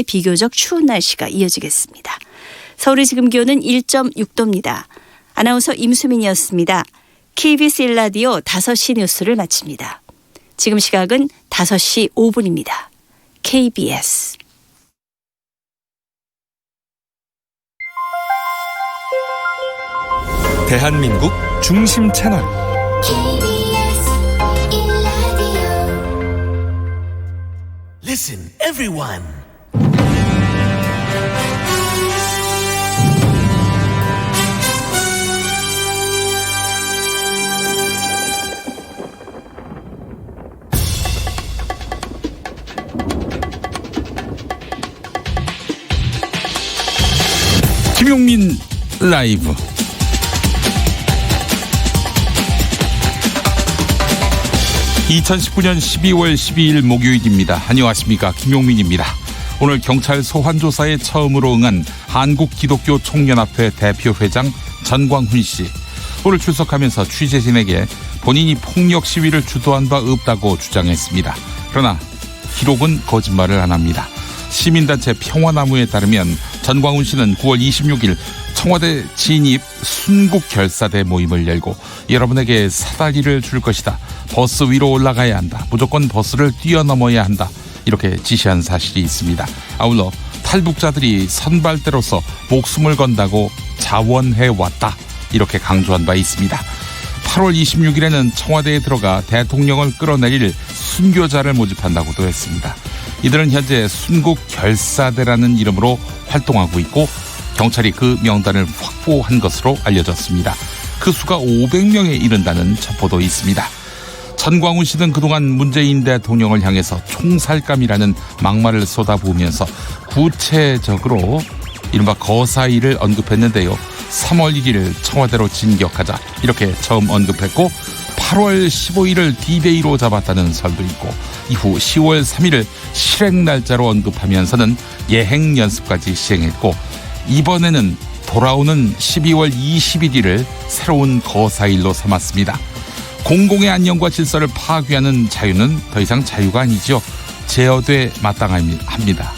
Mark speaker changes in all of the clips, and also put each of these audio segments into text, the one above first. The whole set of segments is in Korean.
Speaker 1: 비교적 추운 날씨가 이어지겠습니다. 서울의 지금 기온은 1.6도입니다. 아나운서 임수민이었습니다. KBS 1라디오 5시 뉴스를 마칩니다. 지금 시각은 5시 5분입니다. KBS
Speaker 2: 대한민국 중심 채널
Speaker 3: KBS 1라디오
Speaker 4: Listen, everyone.
Speaker 5: 김용민 라이브. (2019년 12월 12일) 목요일입니다. 안녕하십니까, 김용민입니다. 오늘 경찰 소환조사에 처음으로 응한 한국기독교총연합회 대표회장 전광훈 씨, 오늘 출석하면서 취재진에게 본인이 폭력 시위를 주도한 바 없다고 주장했습니다. 그러나 기록은 거짓말을 안 합니다. 시민단체 평화나무에 따르면 전광훈 씨는 9월 26일 청와대 진입 순국결사대 모임을 열고 여러분에게 사다리를 줄 것이다. 버스 위로 올라가야 한다. 무조건 버스를 뛰어넘어야 한다. 이렇게 지시한 사실이 있습니다. 아울러 탈북자들이 선발대로서 목숨을 건다고 자원해왔다. 이렇게 강조한 바 있습니다. 8월 26일에는 청와대에 들어가 대통령을 끌어내릴 순교자를 모집한다고도 했습니다. 이들은 현재 순국결사대라는 이름으로 활동하고 있고 경찰이 그 명단을 확보한 것으로 알려졌습니다. 그 수가 500명에 이른다는 첩보도 있습니다. 전광훈 씨는 그동안 문재인 대통령을 향해서 총살감이라는 막말을 쏟아부으면서 구체적으로 이른바 거사일을 언급했는데요. 3월 1일 청와대로 진격하자 이렇게 처음 언급했고 8월 15일을 D-Day로 잡았다는 설도 있고 이후 10월 3일을 실행 날짜로 언급하면서는 예행 연습까지 시행했고 이번에는 돌아오는 12월 21일을 새로운 거사일로 삼았습니다. 공공의 안녕과 질서를 파괴하는 자유는 더 이상 자유가 아니죠. 제어돼 마땅합니다.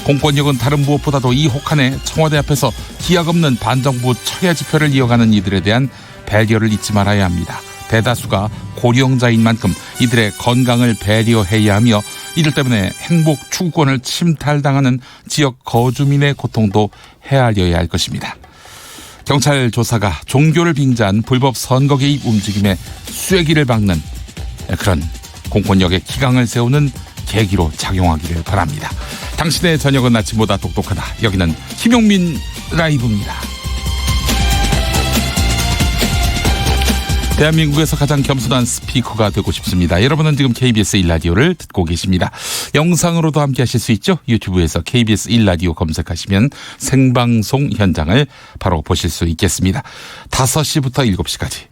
Speaker 5: 공권력은 다른 무엇보다도 이 혹한에 청와대 앞에서 기약 없는 반정부 청야 집회를 이어가는 이들에 대한 배려를 잊지 말아야 합니다. 대다수가 고령자인 만큼 이들의 건강을 배려해야 하며 이들 때문에 행복 추구권을 침탈당하는 지역 거주민의 고통도 헤아려야 할 것입니다. 경찰 조사가 종교를 빙자한 불법 선거 개입 움직임의 쐐기를 박는 그런 공권력의 기강을 세우는 계기로 작용하기를 바랍니다. 당신의 저녁은 아침보다 똑똑하다. 여기는 김용민 라이브입니다. 대한민국에서 가장 겸손한 스피커가 되고 싶습니다. 여러분은 지금 KBS 1라디오를 듣고 계십니다. 영상으로도 함께 하실 수 있죠. 유튜브에서 KBS 1라디오 검색하시면 생방송 현장을 바로 보실 수 있겠습니다. 5시부터 7시까지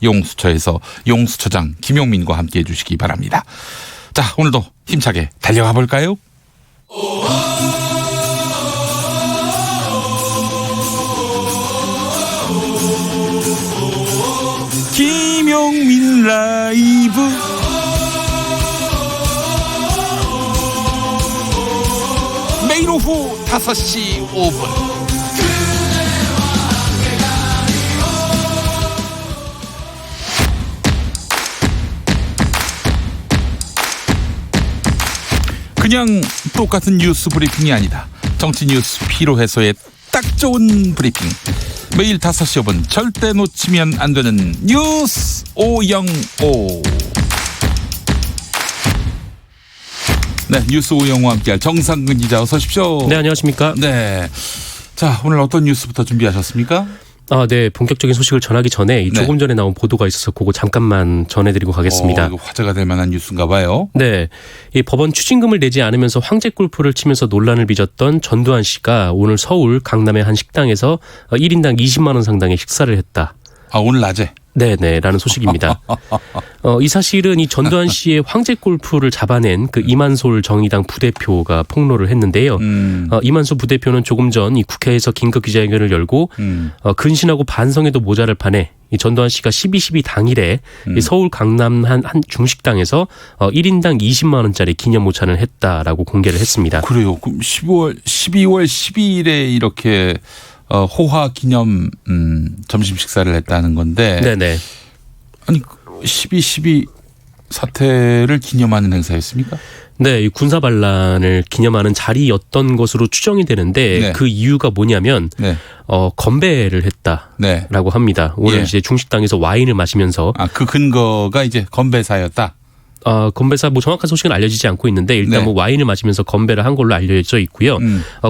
Speaker 5: 용수처에서 용수처장 김용민과 함께 해주시기 바랍니다. 자, 오늘도 힘차게 달려가 볼까요? 김용민 라이브. 매일 오후 5시 5분 그냥 똑같은 뉴스 브리핑이 아니다. 정치 뉴스 피로 해소에 딱 좋은 브리핑. 매일 5시 5분 절대 놓치면 안 되는 뉴스 505. 네, 뉴스 505와 함께할 정상근 기자 어서 오십시오.
Speaker 6: 네, 안녕하십니까.
Speaker 5: 네, 자, 오늘 어떤 뉴스부터 준비하셨습니까?
Speaker 6: 네, 본격적인 소식을 전하기 전에 조금 전에 나온 보도가 있어서 그거 잠깐만 전해드리고 가겠습니다.
Speaker 5: 이거 화제가 될 만한 뉴스인가 봐요.
Speaker 6: 네, 이 법원 추징금을 내지 않으면서 황제 골프를 치면서 논란을 빚었던 전두환 씨가 오늘 서울 강남의 한 식당에서 1인당 20만 원 상당의 식사를 했다.
Speaker 5: 오늘 낮에?
Speaker 6: 네네라는 소식입니다. 이 사실은 이 전두환 씨의 황제 골프를 잡아낸 그 이만솔 정의당 부대표가 폭로를 했는데요. 이만솔 부대표는 조금 전 이 국회에서 긴급 기자회견을 열고 근신하고 반성에도 모자랄 판에 이 전두환 씨가 12.12 당일에 이 서울 강남 한 중식당에서 1인당 20만 원짜리 기념 모찬을 했다라고 공개를 했습니다.
Speaker 5: 그래요. 그럼 12월 12일에 이렇게 호화 기념 점심 식사를 했다는 건데.
Speaker 6: 네네.
Speaker 5: 아니 12.12 사태를 기념하는 행사였습니까?
Speaker 6: 네, 이 군사 반란을 기념하는 자리였던 것으로 추정이 되는데
Speaker 5: 네.
Speaker 6: 그 이유가 뭐냐면
Speaker 5: 네.
Speaker 6: 건배를 했다라고
Speaker 5: 네.
Speaker 6: 합니다. 오늘
Speaker 5: 예.
Speaker 6: 이제 중식당에서 와인을 마시면서
Speaker 5: 그 근거가 이제 건배사였다.
Speaker 6: 건배사 뭐 정확한 소식은 알려지지 않고 있는데 일단
Speaker 5: 네.
Speaker 6: 뭐 와인을 마시면서 건배를 한 걸로 알려져 있고요.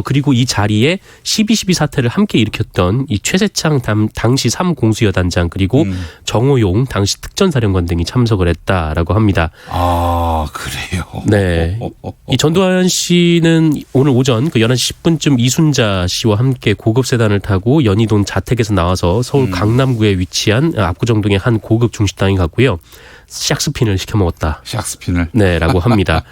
Speaker 6: 그리고 이 자리에 12.12 사태를 함께 일으켰던 이 최세창 당시 3공수여단장 그리고 정호용 당시 특전사령관 등이 참석을 했다라고 합니다.
Speaker 5: 아, 그래요.
Speaker 6: 네. 이 전두환 씨는 오늘 오전 그 11시 10분쯤 이순자 씨와 함께 고급 세단을 타고 연희동 자택에서 나와서 서울 강남구에 위치한 압구정동의 한 고급 중식당에 갔고요. 샥스핀을 시켜 먹었다.
Speaker 5: 샥스핀을.
Speaker 6: 네, 라고 합니다.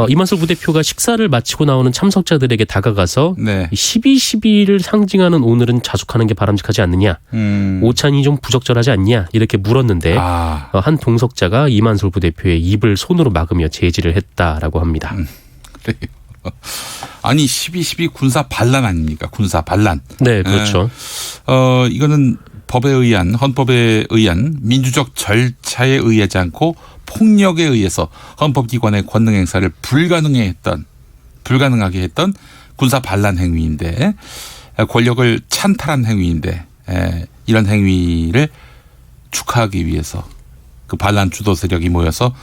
Speaker 6: 이만솔 부대표가 식사를 마치고 나오는 참석자들에게 다가가서
Speaker 5: 네.
Speaker 6: 12.12를 상징하는 오늘은 자숙하는 게 바람직하지 않느냐. 오찬이 좀 부적절하지 않냐. 이렇게 물었는데 한 동석자가 이만솔 부대표의 입을 손으로 막으며 제지를 했다라고 합니다.
Speaker 5: 그래요. 아니 12.12 군사 반란 아닙니까? 군사 반란.
Speaker 6: 네, 그렇죠.
Speaker 5: 이거는 법에 의한 헌법에 의한 민주적 절차에 의하지 않고 폭력에 의해서 헌법기관의 권능 행사를 불가능하게 했던 군사 반란 행위인데 권력을 찬탈한 행위인데 이런 행위를 축하하기 위해서 그 반란 주도 세력이 모여서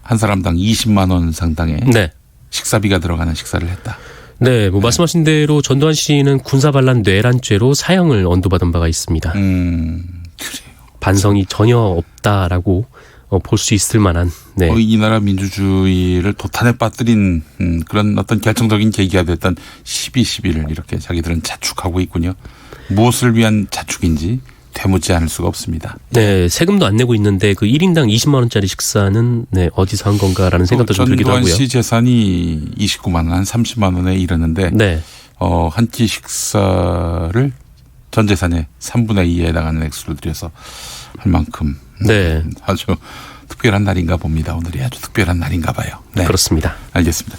Speaker 5: 한 사람당 20만 원 상당의
Speaker 6: 네.
Speaker 5: 식사비가 들어가는 식사를 했다.
Speaker 6: 네, 뭐 말씀하신 대로 전두환 씨는 군사반란 뇌란죄로 사형을 언도받은 바가 있습니다.
Speaker 5: 그래요.
Speaker 6: 반성이 전혀 없다라고 볼 수 있을 만한. 네.
Speaker 5: 이 나라 민주주의를 도탄에 빠뜨린 그런 어떤 결정적인 계기가 됐던 12.12를 이렇게 자기들은 자축하고 있군요. 무엇을 위한 자축인지 되묻지 않을 수가 없습니다.
Speaker 6: 네, 세금도 안 내고 있는데 그 1인당 20만 원짜리 식사는 네, 어디서 한 건가라는 생각도 좀 들기도 하고요.
Speaker 5: 전두환 씨 재산이 29만 원, 한 30만 원에 이르는데
Speaker 6: 네.
Speaker 5: 한 끼 식사를 전 재산의 3분의 2에 해당하는 액수를 들여서 할 만큼
Speaker 6: 네.
Speaker 5: 아주 특별한 날인가 봅니다. 오늘이 아주 특별한 날인가 봐요. 네.
Speaker 6: 그렇습니다.
Speaker 5: 알겠습니다.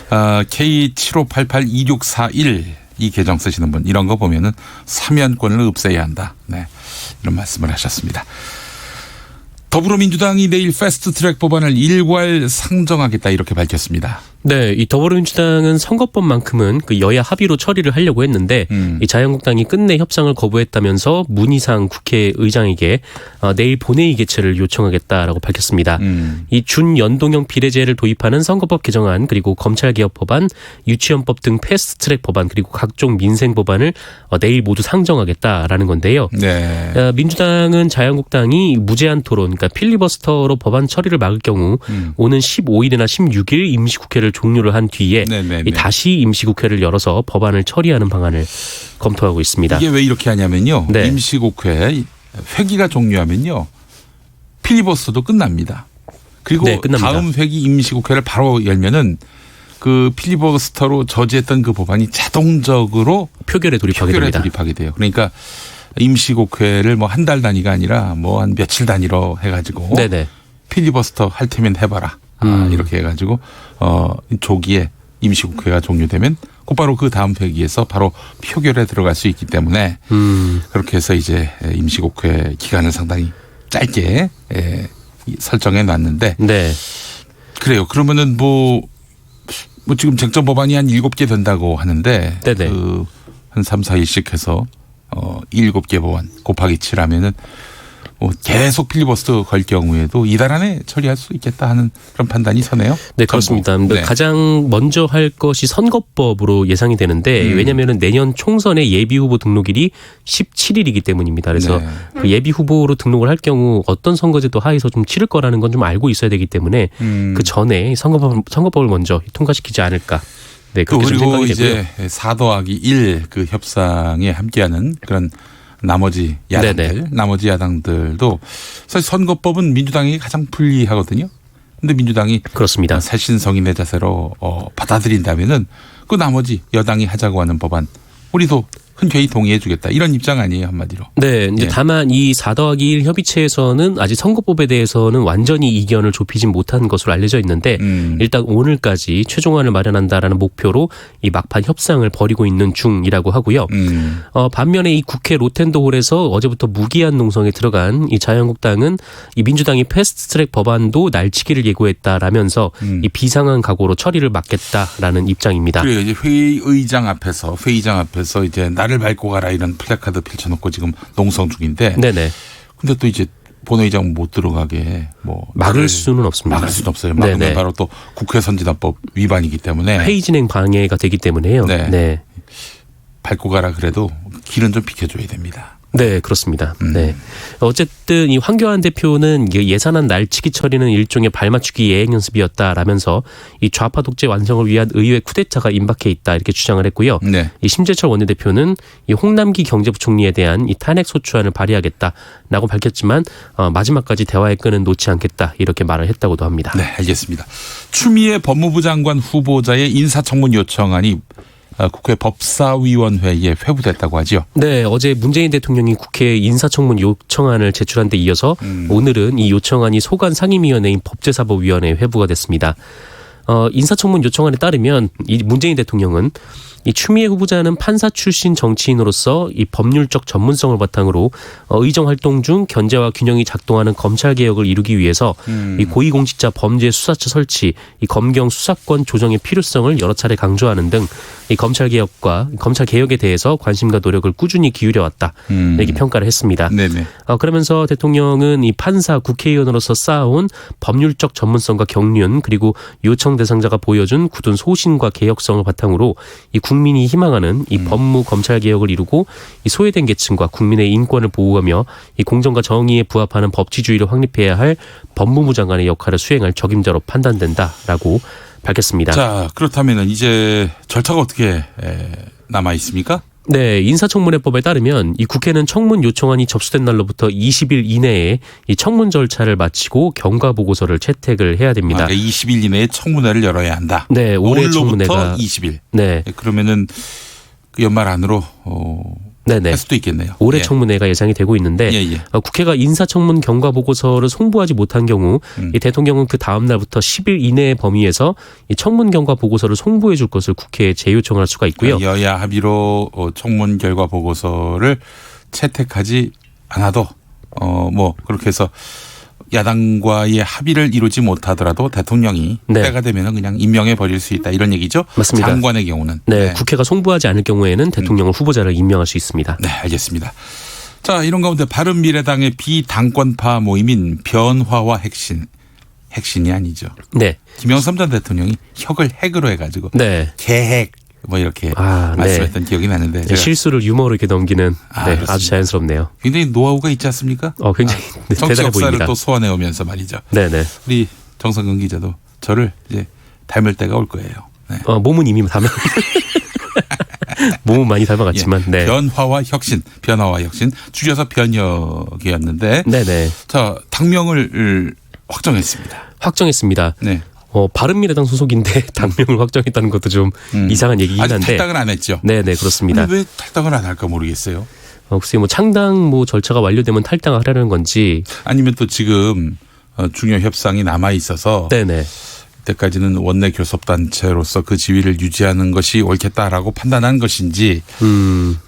Speaker 5: K75882641 이 계정 쓰시는 분 이런 거 보면은 사면권을 없애야 한다. 네. 이런 말씀을 하셨습니다. 더불어민주당이 내일 패스트트랙 법안을 일괄 상정하겠다 이렇게 밝혔습니다.
Speaker 6: 네, 이 더불어민주당은 선거법만큼은 그 여야 합의로 처리를 하려고 했는데 이 자유한국당이 끝내 협상을 거부했다면서 문희상 국회의장에게 내일 본회의 개최를 요청하겠다라고 밝혔습니다. 이 준연동형 비례제를 도입하는 선거법 개정안 그리고 검찰개혁 법안, 유치원법 등 패스트트랙 법안 그리고 각종 민생 법안을 내일 모두 상정하겠다라는 건데요.
Speaker 5: 네.
Speaker 6: 민주당은 자유한국당이 무제한 토론, 그러니까 필리버스터로 법안 처리를 막을 경우 오는 15일이나 16일 임시국회를 종료를 한 뒤에 다시 임시국회를 열어서 법안을 처리하는 방안을 검토하고 있습니다.
Speaker 5: 이게 왜 이렇게 하냐면요.
Speaker 6: 네.
Speaker 5: 임시국회 회기가 종료하면요. 필리버스터도 끝납니다. 그리고
Speaker 6: 네, 끝납니다.
Speaker 5: 다음 회기 임시국회를 바로 열면은 그 필리버스터로 저지했던 그 법안이 자동적으로
Speaker 6: 표결에 돌입하게
Speaker 5: 표결에
Speaker 6: 됩니다.
Speaker 5: 돌입하게 돼요. 그러니까 임시국회를 뭐 한 달 단위가 아니라 뭐 한 며칠 단위로 해가지고
Speaker 6: 네네.
Speaker 5: 필리버스터 할 테면 해봐라. 이렇게 해가지고 조기에 임시국회가 종료되면 곧바로 그 다음 회기에서 바로 표결에 들어갈 수 있기 때문에 그렇게 해서 이제 임시국회 기간을 상당히 짧게 설정해 놨는데
Speaker 6: 네.
Speaker 5: 그래요. 그러면은 뭐 지금 쟁점 법안이 한 7개 된다고 하는데
Speaker 6: 네네.
Speaker 5: 한 3, 4일씩 해서 7개 법안 곱하기 7하면은 계속 필리버스터 걸 경우에도 이달 안에 처리할 수 있겠다 하는 그런 판단이 서네요.
Speaker 6: 네, 그렇습니다.
Speaker 5: 네.
Speaker 6: 가장 먼저 할 것이 선거법으로 예상이 되는데 왜냐하면 내년 총선의 예비 후보 등록일이 17일이기 때문입니다. 그래서
Speaker 5: 네.
Speaker 6: 그 예비 후보로 등록을 할 경우 어떤 선거제도 하에서 좀 치를 거라는 건 좀 알고 있어야 되기 때문에 그 전에 선거법을 먼저 통과시키지 않을까. 네, 그렇게 좀
Speaker 5: 그리고
Speaker 6: 생각이 되고요.
Speaker 5: 이제 4 더하기 1 그 협상에 함께하는 그런 나머지 야당들,
Speaker 6: 네네.
Speaker 5: 나머지 야당들도 사실 선거법은 민주당이 가장 불리하거든요. 근데 민주당이
Speaker 6: 그렇습니다.
Speaker 5: 새신성인의 자세로 받아들인다면은 그 나머지 여당이 하자고 하는 법안 우리도 흔쾌히 동의해주겠다 이런 입장 아니에요 한마디로.
Speaker 6: 네, 이제
Speaker 5: 예.
Speaker 6: 다만 이 4더하기1 협의체에서는 아직 선거법에 대해서는 완전히 이견을 좁히진 못한 것으로 알려져 있는데 일단 오늘까지 최종안을 마련한다라는 목표로 이 막판 협상을 벌이고 있는 중이라고 하고요. 반면에 이 국회 로텐더홀에서 어제부터 무기한 농성에 들어간 이 자유한국당은 이 민주당이 패스트트랙 법안도 날치기를 예고했다라면서 이 비상한 각오로 처리를 막겠다라는 입장입니다.
Speaker 5: 그래요. 이제 회의장 앞에서 이제 나를 밟고 가라 이런 플래카드 펼쳐놓고 지금 농성 중인데.
Speaker 6: 네네.
Speaker 5: 근데 또 이제 본회의장 못 들어가게 뭐
Speaker 6: 막을 수는 없습니다.
Speaker 5: 막을 수는 없어요. 막으면
Speaker 6: 네네.
Speaker 5: 바로 또 국회 선진화법 위반이기 때문에
Speaker 6: 회의 진행 방해가 되기 때문에요.
Speaker 5: 네.
Speaker 6: 네.
Speaker 5: 밟고 가라 그래도 길은 좀 비켜줘야 됩니다.
Speaker 6: 네, 그렇습니다. 네. 어쨌든 이 황교안 대표는 예산안 날치기 처리는 일종의 발맞추기 예행 연습이었다라면서 이 좌파 독재 완성을 위한 의회 쿠데타가 임박해 있다 이렇게 주장을 했고요.
Speaker 5: 네.
Speaker 6: 이 심재철 원내대표는 이 홍남기 경제부총리에 대한 이 탄핵 소추안을 발의하겠다라고 밝혔지만 마지막까지 대화의 끈은 놓지 않겠다 이렇게 말을 했다고도 합니다.
Speaker 5: 네, 알겠습니다. 추미애 법무부 장관 후보자의 인사청문 요청안이 국회 법사위원회에 회부됐다고 하죠.
Speaker 6: 네, 어제 문재인 대통령이 국회에 인사청문 요청안을 제출한 데 이어서 오늘은 이 요청안이 소관 상임위원회인 법제사법위원회에 회부가 됐습니다. 인사청문 요청안에 따르면 이 문재인 대통령은 이 추미애 후보자는 판사 출신 정치인으로서 이 법률적 전문성을 바탕으로 의정 활동 중 견제와 균형이 작동하는 검찰 개혁을 이루기 위해서 이 고위공직자 범죄 수사처 설치, 이 검경 수사권 조정의 필요성을 여러 차례 강조하는 등 이 검찰 개혁과 검찰 개혁에 대해서 관심과 노력을 꾸준히 기울여 왔다 이렇게 평가를 했습니다.
Speaker 5: 네네.
Speaker 6: 그러면서 대통령은 이 판사 국회의원으로서 쌓아온 법률적 전문성과 경륜 그리고 요청 대상자가 보여준 굳은 소신과 개혁성을 바탕으로 이 국민이 희망하는 이 법무 검찰 개혁을 이루고 이 소외된 계층과 국민의 인권을 보호하며 이 공정과 정의에 부합하는 법치주의를 확립해야 할 법무부 장관의 역할을 수행할 적임자로 판단된다라고 밝혔습니다.
Speaker 5: 자, 그렇다면 이제 절차가 어떻게 남아 있습니까?
Speaker 6: 네, 인사청문회법에 따르면 이 국회는 청문 요청안이 접수된 날로부터 20일 이내에 이 청문 절차를 마치고 경과 보고서를 채택을 해야 됩니다.
Speaker 5: 20일 이내에 청문회를 열어야 한다.
Speaker 6: 네, 올해
Speaker 5: 오늘로부터
Speaker 6: 청문회가
Speaker 5: 20일.
Speaker 6: 네,
Speaker 5: 그러면은 그 연말 안으로
Speaker 6: 네네.
Speaker 5: 할 수도 있겠네요.
Speaker 6: 올해
Speaker 5: 예.
Speaker 6: 청문회가 예상이 되고 있는데
Speaker 5: 예.
Speaker 6: 국회가 인사청문 경과 보고서를 송부하지 못한 경우 이 대통령은 그 다음 날부터 10일 이내의 범위에서 이 청문 경과 보고서를 송부해 줄 것을 국회에 재요청할 수가 있고요.
Speaker 5: 여야 합의로 청문 결과 보고서를 채택하지 않아도 뭐 그렇게 해서 야당과의 합의를 이루지 못하더라도 대통령이
Speaker 6: 네.
Speaker 5: 때가 되면 그냥 임명해 버릴 수 있다 이런 얘기죠.
Speaker 6: 맞습니다.
Speaker 5: 장관의 경우는.
Speaker 6: 네, 국회가 송부하지 않을 경우에는 대통령을 후보자를 임명할 수 있습니다.
Speaker 5: 네, 알겠습니다. 자, 이런 가운데 바른미래당의 비당권파 모임인 변화와 핵신이 아니죠.
Speaker 6: 네,
Speaker 5: 김영삼 전 대통령이 혁을 핵으로 해가지고
Speaker 6: 네.
Speaker 5: 개핵 뭐 이렇게
Speaker 6: 네.
Speaker 5: 말씀했던 기억이 나는데 제가
Speaker 6: 실수를 유머로 이렇게 넘기는
Speaker 5: 그렇습니다.
Speaker 6: 아주 자연스럽네요.
Speaker 5: 굉장히 노하우가 있지 않습니까?
Speaker 6: 굉장히
Speaker 5: 정치
Speaker 6: 대단해
Speaker 5: 역사를
Speaker 6: 보입니다.
Speaker 5: 또 소환해 오면서 말이죠.
Speaker 6: 네네.
Speaker 5: 우리 정성근 기자도 저를 이제 닮을 때가 올 거예요. 네.
Speaker 6: 몸은 이미 몸은 많이 닮아갔지만.
Speaker 5: 예.
Speaker 6: 네.
Speaker 5: 변화와 혁신 줄여서 변혁이었는데
Speaker 6: 네네.
Speaker 5: 자, 당명을 확정했습니다.
Speaker 6: 확정했습니다.
Speaker 5: 네.
Speaker 6: 바른미래당 소속인데 당명을 확정했다는 것도 좀 이상한 얘기긴
Speaker 5: 아직
Speaker 6: 한데.
Speaker 5: 탈당은 안 했죠.
Speaker 6: 네네, 그렇습니다.
Speaker 5: 근데 왜 탈당을 안 할까 모르겠어요.
Speaker 6: 글쎄 창당 절차가 완료되면 탈당을 하려는 건지.
Speaker 5: 아니면 또 지금 중요 협상이 남아 있어서
Speaker 6: 네네.
Speaker 5: 때까지는 원내 교섭단체로서 그 지위를 유지하는 것이 옳겠다라고 판단한 것인지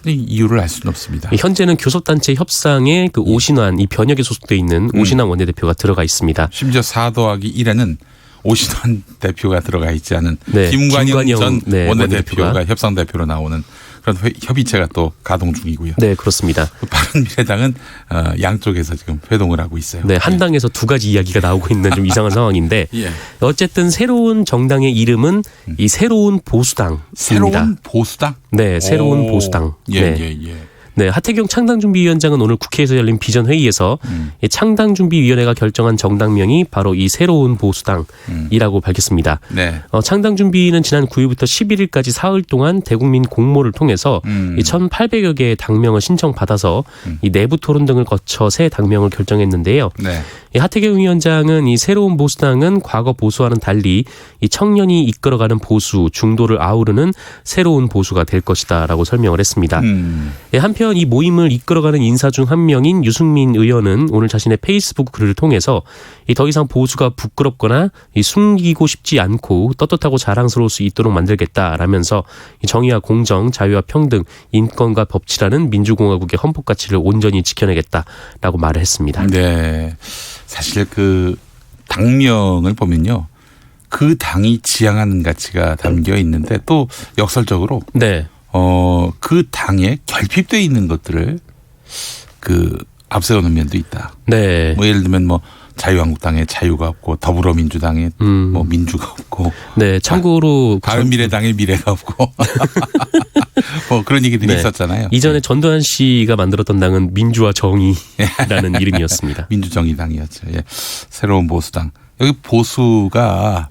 Speaker 5: 이유를 알 수는 없습니다.
Speaker 6: 현재는 교섭단체 협상에 그 오신환 이 변혁에 소속돼 있는 오신환 원내대표가 들어가 있습니다.
Speaker 5: 심지어 4더하기1에는 오신환 대표가 들어가 있지 않은
Speaker 6: 네,
Speaker 5: 김관영 전
Speaker 6: 네,
Speaker 5: 원내대표가 협상 대표로 나오는 그런 협의체가 또 가동 중이고요.
Speaker 6: 네, 그렇습니다.
Speaker 5: 바른미래당은 양쪽에서 지금 회동을 하고 있어요.
Speaker 6: 네, 한 당에서 두 가지 이야기가 나오고 있는 좀 이상한 상황인데
Speaker 5: 예.
Speaker 6: 어쨌든 새로운 정당의 이름은 이 새로운 보수당입니다.
Speaker 5: 새로운 보수당?
Speaker 6: 네, 새로운 보수당.
Speaker 5: 예,
Speaker 6: 네.
Speaker 5: 예, 예.
Speaker 6: 네, 하태경 창당준비위원장은 오늘 국회에서 열린 비전회의에서 이 창당준비위원회가 결정한 정당명이 바로 이 새로운 보수당이라고 밝혔습니다.
Speaker 5: 네.
Speaker 6: 창당준비는 지난 9일부터 11일까지 사흘 동안 대국민 공모를 통해서 이 1,800여 개의 당명을 신청받아서 이 내부 토론 등을 거쳐 새 당명을 결정했는데요.
Speaker 5: 네.
Speaker 6: 이 하태경 위원장은 이 새로운 보수당은 과거 보수와는 달리 이 청년이 이끌어가는 보수 중도를 아우르는 새로운 보수가 될 것이다라고 설명을 했습니다. 예, 한편 이 모임을 이끌어가는 인사 중 한 명인 유승민 의원은 오늘 자신의 페이스북 글을 통해서 이 더 이상 보수가 부끄럽거나 이 숨기고 싶지 않고 떳떳하고 자랑스러울 수 있도록 만들겠다라면서 이 정의와 공정, 자유와 평등, 인권과 법치라는 민주공화국의 헌법 가치를 온전히 지켜내겠다라고 말을 했습니다.
Speaker 5: 네. 사실 그 당명을 보면요. 그 당이 지향하는 가치가 담겨 있는데 또 역설적으로
Speaker 6: 네.
Speaker 5: 그 당에 결핍되어 있는 것들을 그 앞세우는 면도 있다.
Speaker 6: 네.
Speaker 5: 뭐 예를 들면 뭐 자유한국당에 자유가 없고 더불어민주당에 뭐 민주가 없고
Speaker 6: 네, 참고로
Speaker 5: 바른미래당에 미래가 없고 뭐 그런 얘기들이 있었잖아요.
Speaker 6: 이전에 전두환 씨가 만들었던 당은 민주와 정의라는 이름이었습니다.
Speaker 5: 민주정의당이었죠. 예. 새로운 보수당. 여기 보수가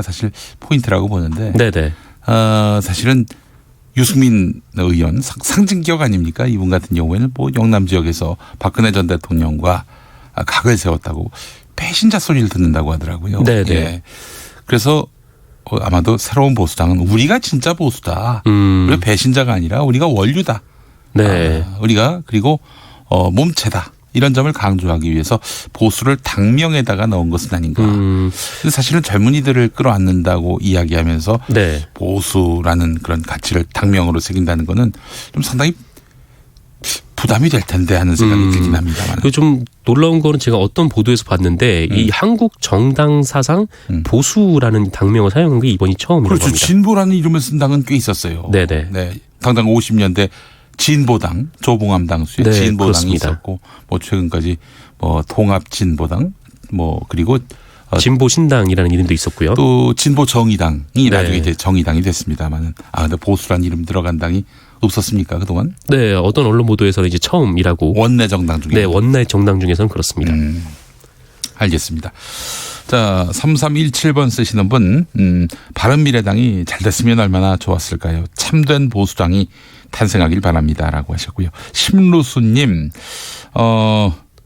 Speaker 5: 사실 포인트라고 보는데
Speaker 6: 네네.
Speaker 5: 사실은 유승민 의원 상징기억 아닙니까? 이분 같은 경우에는 뭐 영남 지역에서 박근혜 전 대통령과 각을 세웠다고 배신자 소리를 듣는다고 하더라고요.
Speaker 6: 네네.
Speaker 5: 예. 그래서 아마도 새로운 보수당은 우리가 진짜 보수다. 우리가 배신자가 아니라 우리가 원류다.
Speaker 6: 네.
Speaker 5: 우리가 그리고 몸체다. 이런 점을 강조하기 위해서 보수를 당명에다가 넣은 것은 아닌가. 근데 사실은 젊은이들을 끌어안는다고 이야기하면서
Speaker 6: 네.
Speaker 5: 보수라는 그런 가치를 당명으로 새긴다는 거는 좀 상당히 부담이 될 텐데 하는 생각이 들긴 합니다만.
Speaker 6: 그 좀 놀라운 거는 제가 어떤 보도에서 봤는데 이 한국 정당 사상 보수라는 당명을 사용한 게 이번이 처음이라고
Speaker 5: 그렇죠.
Speaker 6: 합니다.
Speaker 5: 진보라는 이름을 쓴 당은 꽤 있었어요.
Speaker 6: 네네.
Speaker 5: 네. 당당 50년대 진보당, 조봉암 당수에
Speaker 6: 네,
Speaker 5: 진보당이
Speaker 6: 그렇습니다.
Speaker 5: 있었고, 뭐 최근까지 뭐 통합 진보당, 뭐 그리고
Speaker 6: 진보 신당이라는 이름도 있었고요.
Speaker 5: 또 진보 정의당이
Speaker 6: 네.
Speaker 5: 나중에 이제 정의당이 됐습니다만은 근데 보수란 이름 들어간 당이 없었습니까 그동안?
Speaker 6: 네, 어떤 언론 보도에서는 이제 처음이라고.
Speaker 5: 원내 정당 중에.
Speaker 6: 네, 원내 정당 중에서는 그렇습니다.
Speaker 5: 알겠습니다. 자, 3317번 쓰시는 분, 바른미래당이 잘 됐으면 얼마나 좋았을까요? 참된 보수당이 탄생하길 바랍니다라고 하셨고요. 심루수님,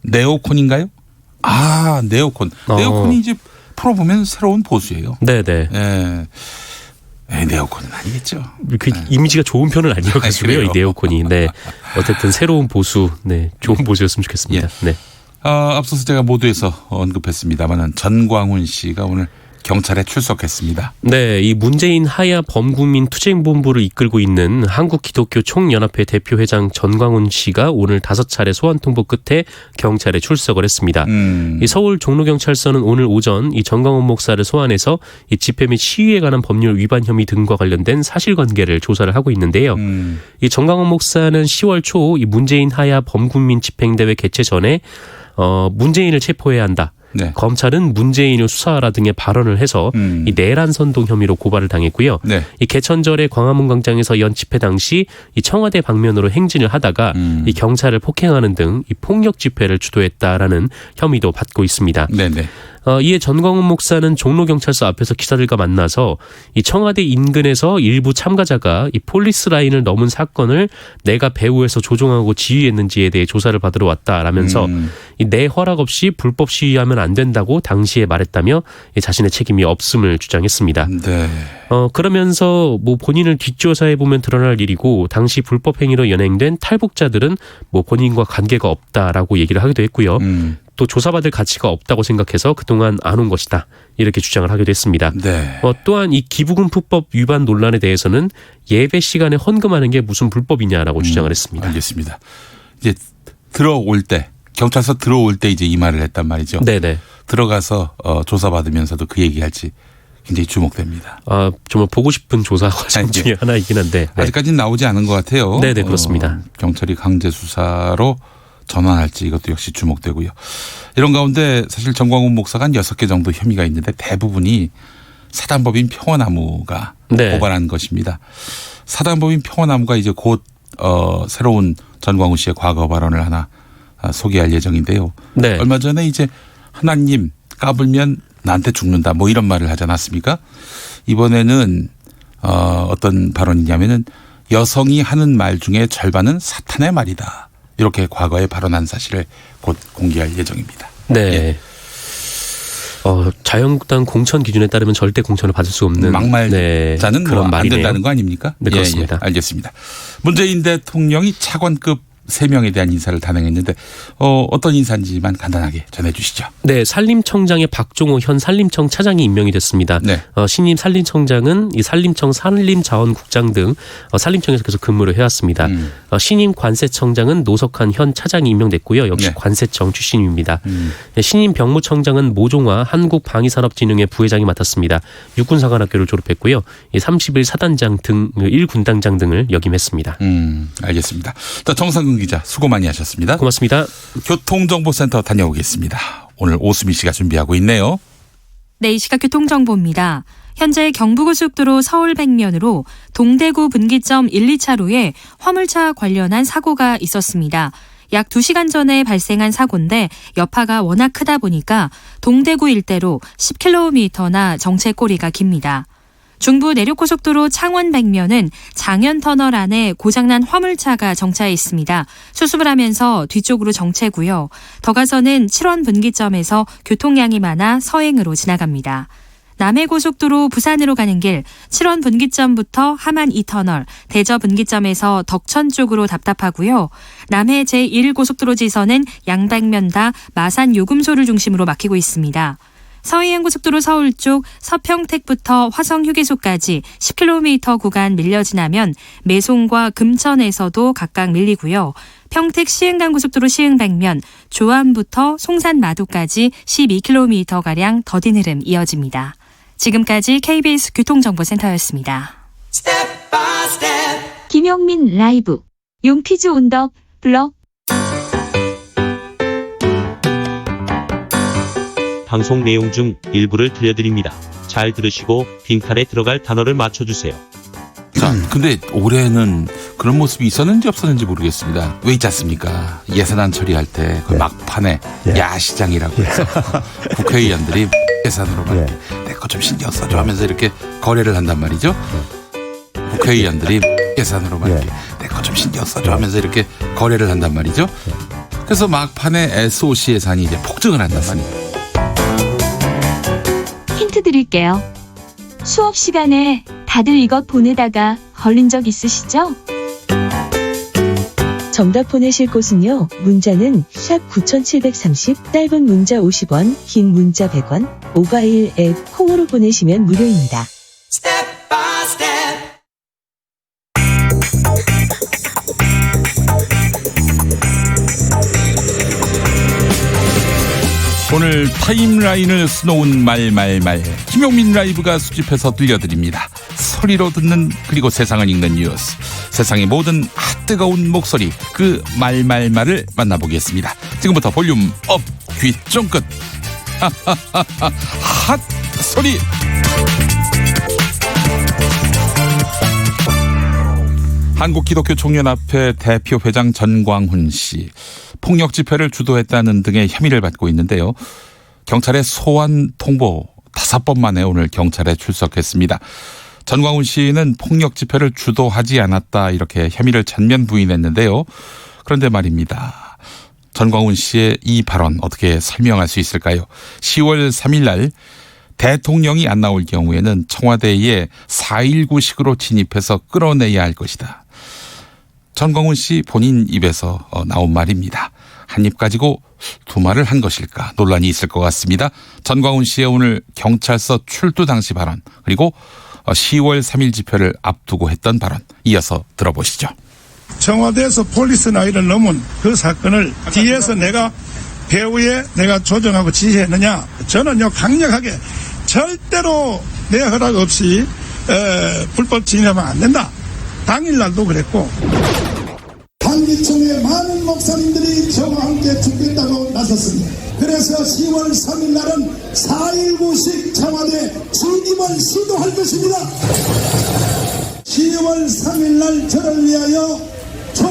Speaker 5: 네오콘인가요? 네오콘. 네오콘이 이제 풀어보면 새로운 보수예요.
Speaker 6: 네네.
Speaker 5: 예. 네오콘은 아니겠죠.
Speaker 6: 그 이미지가 좋은 편은 아니어가지고요.
Speaker 5: 그래요?
Speaker 6: 이 네오콘이. 네. 어쨌든 새로운 보수, 네, 좋은 보수였으면 좋겠습니다. 네.
Speaker 5: 앞서서 제가 모두에서 언급했습니다만은 전광훈 씨가 오늘 경찰에 출석했습니다.
Speaker 6: 네, 이 문재인 하야 범국민 투쟁본부를 이끌고 있는 한국기독교 총연합회 대표회장 전광훈 씨가 오늘 5차례 소환 통보 끝에 경찰에 출석을 했습니다. 이 서울 종로경찰서는 오늘 오전 이 전광훈 목사를 소환해서 이 집회 및 시위에 관한 법률 위반 혐의 등과 관련된 사실관계를 조사를 하고 있는데요. 이 전광훈 목사는 10월 초 이 문재인 하야 범국민 집행대회 개최 전에 문재인을 체포해야 한다.
Speaker 5: 네.
Speaker 6: 검찰은 문재인을 수사하라 등의 발언을 해서 이 내란 선동 혐의로 고발을 당했고요.
Speaker 5: 네.
Speaker 6: 이 개천절에 광화문 광장에서 연 집회 당시 이 청와대 방면으로 행진을 하다가 이 경찰을 폭행하는 등 이 폭력 집회를 주도했다라는 혐의도 받고 있습니다.
Speaker 5: 네네.
Speaker 6: 이에 전광훈 목사는 종로경찰서 앞에서 기자들과 만나서 이 청와대 인근에서 일부 참가자가 이 폴리스 라인을 넘은 사건을 내가 배후에서 조종하고 지휘했는지에 대해 조사를 받으러 왔다라면서 이 내 허락 없이 불법 시위하면 안 된다고 당시에 말했다며 이 자신의 책임이 없음을 주장했습니다.
Speaker 5: 네.
Speaker 6: 그러면서 뭐 본인을 뒷조사해 보면 드러날 일이고 당시 불법 행위로 연행된 탈북자들은 뭐 본인과 관계가 없다라고 얘기를 하기도 했고요. 또 조사받을 가치가 없다고 생각해서 그동안 안 온 것이다. 이렇게 주장을 하기도 했습니다.
Speaker 5: 네.
Speaker 6: 또한 이 기부금품법 위반 논란에 대해서는 예배 시간에 헌금하는 게 무슨 불법이냐라고 주장을 했습니다.
Speaker 5: 알겠습니다. 이제 들어올 때 경찰서 들어올 때 이제 이 말을 했단 말이죠.
Speaker 6: 네네.
Speaker 5: 들어가서 조사받으면서도 그 얘기할지 굉장히 주목됩니다.
Speaker 6: 정말 보고 싶은 조사 과정 중에 하나이긴 한데 네.
Speaker 5: 아직까지는 나오지 않은 것 같아요.
Speaker 6: 네네 그렇습니다.
Speaker 5: 경찰이 강제 수사로 전환할지 이것도 역시 주목되고요. 이런 가운데 사실 전광훈 목사가 한 6개 정도 혐의가 있는데 대부분이 사단법인 평화나무가
Speaker 6: 네.
Speaker 5: 고발한 것입니다. 사단법인 평화나무가 이제 곧 새로운 전광훈 씨의 과거 발언을 하나 소개할 예정인데요.
Speaker 6: 네.
Speaker 5: 얼마 전에 이제 하나님 까불면 나한테 죽는다 뭐 이런 말을 하지 않았습니까? 이번에는 어떤 발언이냐면은 여성이 하는 말 중에 절반은 사탄의 말이다. 이렇게 과거에 발언한 사실을 곧 공개할 예정입니다.
Speaker 6: 네.
Speaker 5: 예.
Speaker 6: 자유한국당 공천 기준에 따르면 절대 공천을 받을 수 없는
Speaker 5: 막말자는
Speaker 6: 그런
Speaker 5: 뭐 안
Speaker 6: 말이네요.
Speaker 5: 된다는 거 아닙니까?
Speaker 6: 네, 그렇습니다.
Speaker 5: 예, 알겠습니다. 문재인 대통령이 차관급 3명에 대한 인사를 단행했는데 어떤 인사인지만 간단하게 전해주시죠.
Speaker 6: 네, 산림청장의 박종호 현 산림청 차장이 임명이 됐습니다.
Speaker 5: 네.
Speaker 6: 신임 산림청장은 이 산림청 산림자원국장 등 산림청에서 계속 근무를 해왔습니다. 신임 관세청장은 노석한 현 차장이 임명됐고요. 역시
Speaker 5: 네.
Speaker 6: 관세청 출신입니다. 네, 신임 병무청장은 모종화 한국방위산업진흥회 부회장이 맡았습니다. 육군사관학교를 졸업했고요. 30일 사단장 등 1군단장 등을 역임했습니다.
Speaker 5: 알겠습니다. 자, 정상근 기자 수고 많이 하셨습니다.
Speaker 6: 고맙습니다.
Speaker 5: 교통정보센터 다녀오겠습니다. 오늘 오수미 씨가 준비하고 있네요.
Speaker 4: 네, 이 시각 교통정보입니다. 현재 경부고속도로 서울 백면으로 동대구 분기점 1, 2차로에 화물차 관련한 사고가 있었습니다. 약 2시간 전에 발생한 사고인데 여파가 워낙 크다 보니까 동대구 일대로 10km나 정체 꼬리가 깁니다. 중부 내륙고속도로 창원 백면은 장현터널 안에 고장난 화물차가 정차해 있습니다. 수습을 하면서 뒤쪽으로 정체고요. 더 가서는 7원 분기점에서 교통량이 많아 서행으로 지나갑니다. 남해고속도로 부산으로 가는 길 7원 분기점부터 하만 2터널, 대저 분기점에서 덕천 쪽으로 답답하고요. 남해 제1고속도로 지선은 양방면 다 마산 요금소를 중심으로 막히고 있습니다. 서해안고속도로 서울 쪽 서평택부터 화성휴게소까지 10km 구간 밀려 지나면 매송과 금천에서도 각각 밀리고요. 평택 시흥간고속도로 시흥 방면 조암부터 송산마도까지 12km가량 더딘 흐름 이어집니다. 지금까지 KBS 교통정보센터였습니다.
Speaker 7: 김용민 라이브 용퀴즈 온더 블럭
Speaker 8: 방송 내용 중 일부를 들려드립니다. 잘 들으시고 빈칸에 들어갈 단어를 맞춰주세요.
Speaker 5: 자, 근데 올해는 그런 모습이 있었는지 없었는지 모르겠습니다. 왜 있지 않습니까? 예산안 처리할 때 그 막판에 야시장이라고 해서 국회의원들이 예산으로만 내 거 좀 신경 써줘 하면서 이렇게 거래를 한단 말이죠. 국회의원들이 예산으로만 내 거 좀 신경 써줘 하면서 이렇게 거래를 한단 말이죠. 그래서 막판에 SOC 예산이 이제 폭증을 한단 말이에요.
Speaker 7: 힌트 드릴게요. 수업 시간에 다들 이것 보내다가 걸린 적 있으시죠? 정답 보내실 곳은요. 문자는 샵 9730, 짧은 문자 50원, 긴 문자 100원, 모바일 앱 콩으로 보내시면 무료입니다.
Speaker 5: 오늘 타임라인을 수놓은 말말말 김용민 라이브가 수집해서 들려드립니다. 소리로 듣는 그리고 세상을 읽는 뉴스, 세상의 모든 뜨거운 목소리, 그 말말말을 만나보겠습니다. 지금부터 볼륨 업, 귀 쫑긋 핫 소리. 한국기독교총연합회 대표회장 전광훈 씨, 폭력 집회를 주도했다는 등의 혐의를 받고 있는데요. 경찰의 소환 통보 5번 만에 오늘 경찰에 출석했습니다. 전광훈 씨는 폭력 집회를 주도하지 않았다 이렇게 혐의를 전면 부인했는데요. 그런데 말입니다. 전광훈 씨의 이 발언 어떻게 설명할 수 있을까요? 10월 3일 날 대통령이 안 나올 경우에는 청와대에 4.19식으로 진입해서 끌어내야 할 것이다. 전광훈 씨 본인 입에서 나온 말입니다. 한 입 가지고 두 말을 한 것일까 논란이 있을 것 같습니다. 전광훈 씨의 오늘 경찰서 출두 당시 발언, 그리고 10월 3일 집회를 앞두고 했던 발언 이어서 들어보시죠.
Speaker 9: 청와대에서 폴리스 라인을 넘은 그 사건을 뒤에서 내가 배후에 내가 조정하고 지시했느냐? 저는요 강력하게 절대로 내 허락 없이 불법 진입하면 안 된다. 당일날도 그랬고.
Speaker 10: 한기총의 많은 목사님들이 저와 함께 죽겠다고 나섰습니다. 그래서 10월 3일 날은 4.19식 청와대 진입을 시도할 것입니다. 10월 3일 날 저를 위하여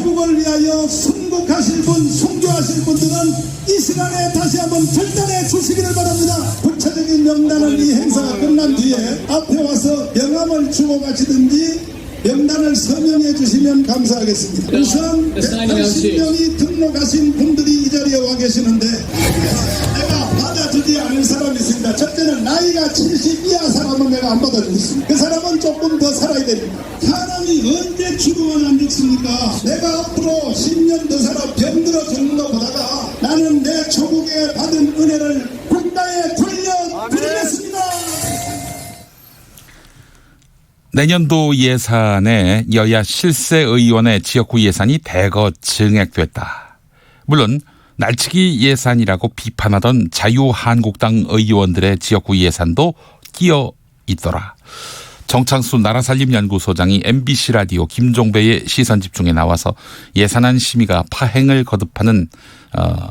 Speaker 10: 조국을 위하여 순국하실 분, 순교하실 분들은 이 시간에 다시 한번 결단해 주시기를 바랍니다. 구체적인 명단은 이 행사가 끝난 뒤에 앞에 와서 명함을 주고 가시든지 명단을 서명해 주시면 감사하겠습니다. 우선 180명이 등록하신 분들이 이 자리에 와 계시는데 내가 받아주지 않을 사람이 있습니다. 첫째는 나이가 70 이하 사람은 내가 안 받아주겠습니다. 그 사람은 조금 더 살아야 됩니다. 사람이 언제 죽으면 안 죽습니까? 내가 앞으로 10년 더 살아 병들어 죽는 거 보다가 나는 내 조국에 받은 은혜를 국가에 돌려드리겠습니다.
Speaker 5: 내년도 예산에 여야 실세 의원의 지역구 예산이 대거 증액됐다. 물론 날치기 예산이라고 비판하던 자유한국당 의원들의 지역구 예산도 끼어 있더라. 정창수 나라살림연구소장이 MBC 라디오 김종배의 시선집중에 나와서 예산안 심의가 파행을 거듭하는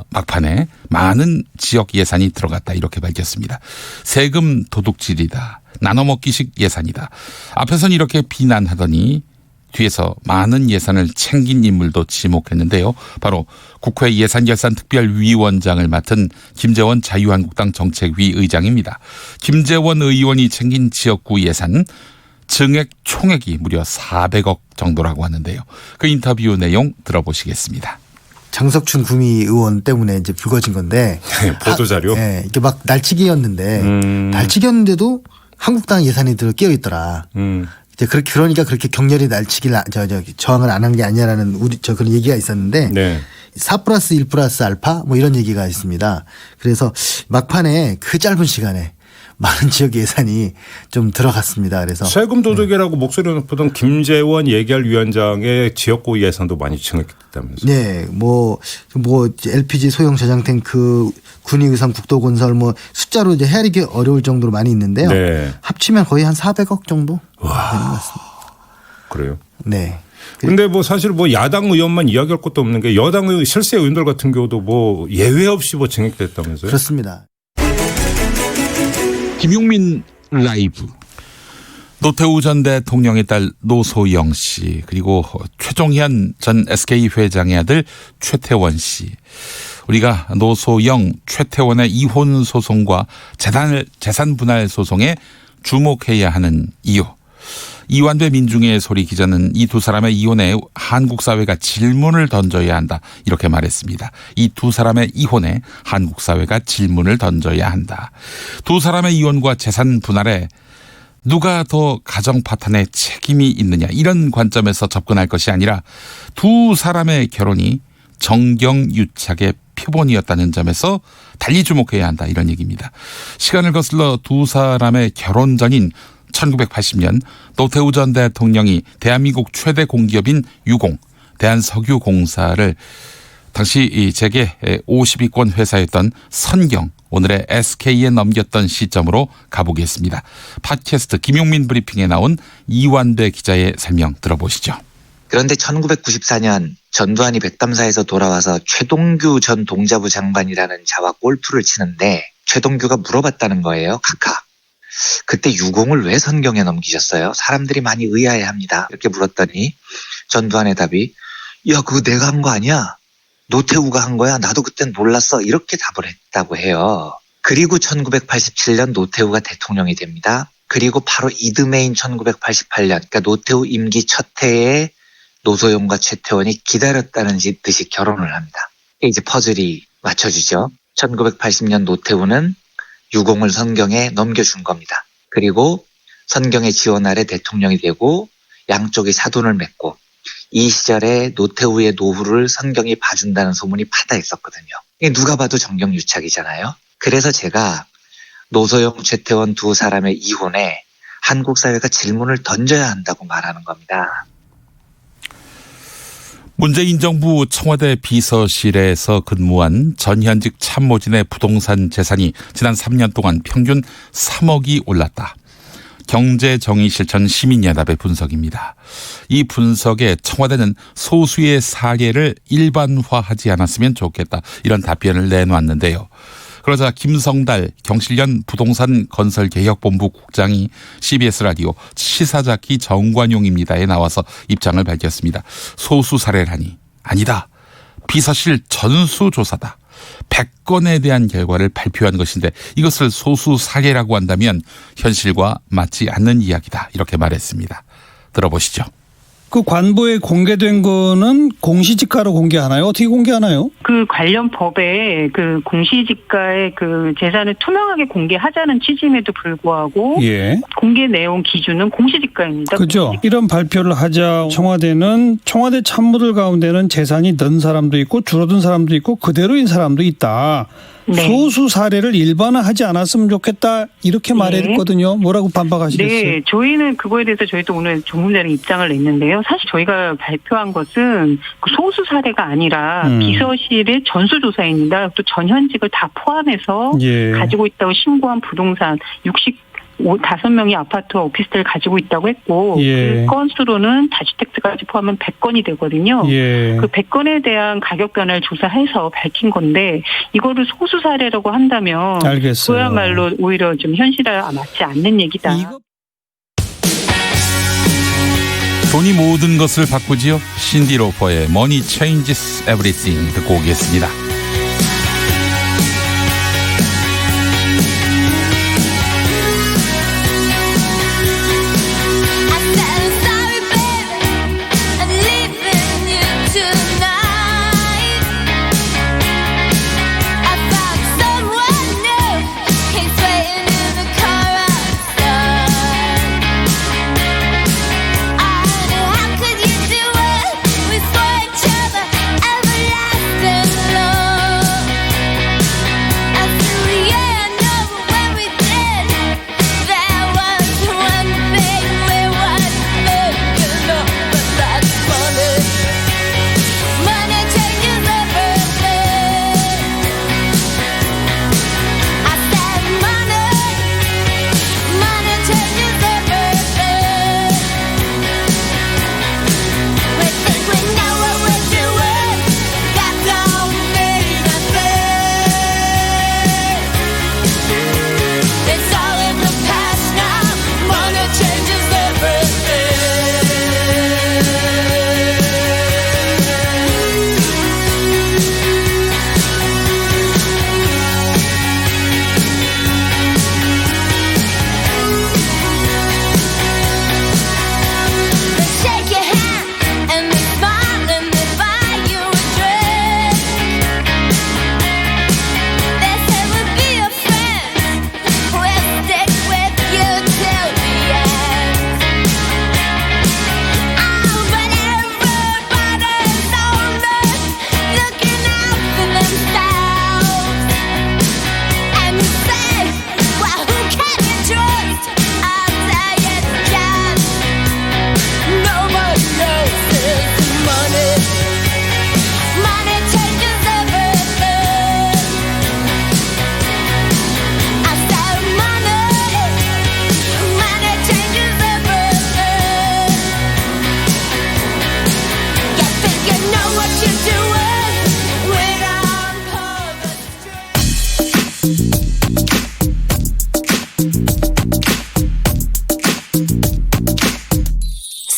Speaker 5: 막판에 많은 지역 예산이 들어갔다 이렇게 밝혔습니다. 세금 도둑질이다. 나눠먹기식 예산이다. 앞에서는 이렇게 비난하더니 뒤에서 많은 예산을 챙긴 인물도 지목했는데요. 바로 국회 예산결산특별위원장을 맡은 김재원 자유한국당 정책위 의장입니다. 김재원 의원이 챙긴 지역구 예산 증액 총액이 무려 400억 정도라고 하는데요. 그 인터뷰 내용 들어보시겠습니다.
Speaker 11: 장석춘 구미 의원 때문에 이제 불거진 건데
Speaker 12: 보도자료?
Speaker 11: 네, 이게 막 날치기였는데도 한국당 예산이 들어 끼어 있더라. 이제 그러니까 그렇게 격렬히 날치기를 저항을 안 한 게 아니냐라는 그런 얘기가 있었는데
Speaker 12: 네.
Speaker 11: 4+1+알파 뭐 이런 얘기가 있습니다. 그래서 막판에 그 짧은 시간에 많은 지역 예산이 좀 들어갔습니다. 그래서
Speaker 12: 세금 도둑이라고 목소리 높이던 김재원 예결위원장의 지역구 예산도 많이 증액됐다면서요?
Speaker 11: 네, 뭐 LPG 소형 저장 탱크, 군의의상 국도건설 뭐 숫자로 이제 헤아리기 어려울 정도로 많이 있는데요.
Speaker 12: 네.
Speaker 11: 합치면 거의 한 400억 정도 되는 것 같습니다.
Speaker 12: 그래요?
Speaker 11: 네.
Speaker 12: 근데 뭐 사실 뭐 야당 의원만 이야기할 것도 없는 게 여당 실세 의원들 같은 경우도 뭐 예외 없이 뭐 증액됐다면서요?
Speaker 11: 그렇습니다.
Speaker 5: 김용민 라이브. 노태우 전 대통령의 딸 노소영 씨, 그리고 최종현 전 SK 회장의 아들 최태원 씨. 우리가 노소영, 최태원의 이혼 소송과 재산 분할 소송에 주목해야 하는 이유. 이완배 민중의 소리 기자는 이 두 사람의 이혼에 한국 사회가 질문을 던져야 한다 이렇게 말했습니다. 이 두 사람의 이혼에 한국 사회가 질문을 던져야 한다. 두 사람의 이혼과 재산 분할에 누가 더 가정 파탄에 책임이 있느냐 이런 관점에서 접근할 것이 아니라 두 사람의 결혼이 정경유착의 표본이었다는 점에서 달리 주목해야 한다 이런 얘기입니다. 시간을 거슬러 두 사람의 결혼 전인 1980년 노태우 전 대통령이 대한민국 최대 공기업인 유공, 대한석유공사를 당시 재계 50위권 회사였던 선경, 오늘의 SK에 넘겼던 시점으로 가보겠습니다. 팟캐스트 김용민 브리핑에 나온 이완배 기자의 설명 들어보시죠.
Speaker 13: 그런데 1994년 전두환이 백담사에서 돌아와서 최동규 전 동자부 장관이라는 자와 골프를 치는데 최동규가 물어봤다는 거예요. 카카. 그때 유공을 왜 선경에 넘기셨어요? 사람들이 많이 의아해합니다. 이렇게 물었더니 전두환의 답이 야 그거 내가 한 거 아니야? 노태우가 한 거야? 나도 그땐 몰랐어. 이렇게 답을 했다고 해요. 그리고 1987년 노태우가 대통령이 됩니다. 그리고 바로 이듬해인 1988년 그러니까 노태우 임기 첫 해에 노소영과 최태원이 기다렸다는 듯이 결혼을 합니다. 이제 퍼즐이 맞춰지죠. 1980년 노태우는 유공을 선경에 넘겨준 겁니다. 그리고 선경의 지원 아래 대통령이 되고 양쪽이 사돈을 맺고 이 시절에 노태우의 노후를 선경이 봐준다는 소문이 파다했었거든요. 이게 누가 봐도 정경유착이잖아요. 그래서 제가 노소영, 최태원 두 사람의 이혼에 한국 사회가 질문을 던져야 한다고 말하는 겁니다.
Speaker 5: 문재인 정부 청와대 비서실에서 근무한 전현직 참모진의 부동산 재산이 지난 3년 동안 평균 3억이 올랐다. 경제정의실천 시민연합의 분석입니다. 이 분석에 청와대는 소수의 사례를 일반화하지 않았으면 좋겠다. 이런 답변을 내놓았는데요. 그러자 김성달 경실련 부동산 건설개혁본부 국장이 CBS 라디오 시사자키 정관용입니다에 나와서 입장을 밝혔습니다. 소수 사례라니. 아니다. 비서실 전수조사다. 100건에 대한 결과를 발표한 것인데 이것을 소수 사례라고 한다면 현실과 맞지 않는 이야기다. 이렇게 말했습니다. 들어보시죠.
Speaker 14: 그 관보에 공개된 거는 공시지가로 공개하나요? 어떻게 공개하나요?
Speaker 15: 그 관련 법에 그 공시지가의 그 재산을 투명하게 공개하자는 취지임에도 불구하고
Speaker 14: 예.
Speaker 15: 공개 내용 기준은 공시지가입니다.
Speaker 14: 그죠. 이런 발표를 하자 청와대는 청와대 참모들 가운데는 재산이 는 사람도 있고 줄어든 사람도 있고 그대로인 사람도 있다.
Speaker 15: 네.
Speaker 14: 소수 사례를 일반화하지 않았으면 좋겠다 이렇게 말했거든요. 뭐라고 반박하시겠어요?
Speaker 15: 네, 저희는 그거에 대해서 저희도 오늘 전문자는 입장을 냈는데요. 사실 저희가 발표한 것은 그 소수 사례가 아니라 비서실의 전수조사입니다. 또 전현직을 다 포함해서
Speaker 14: 예.
Speaker 15: 가지고 있다고 신고한 부동산 65명이 아파트와 오피스텔을 가지고 있다고 했고
Speaker 14: 예.
Speaker 15: 그 건수로는 다주택까지 포함하면 100건이 되거든요.
Speaker 14: 예.
Speaker 15: 그 100건에 대한 가격 변화를 조사해서 밝힌 건데 이거를 소수 사례라고 한다면
Speaker 14: 알겠어요.
Speaker 15: 그야말로 오히려 좀 현실에 맞지 않는 얘기다.
Speaker 5: 돈이 모든 것을 바꾸지요. 신디 로퍼의 Money Changes Everything 듣고 오겠습니다.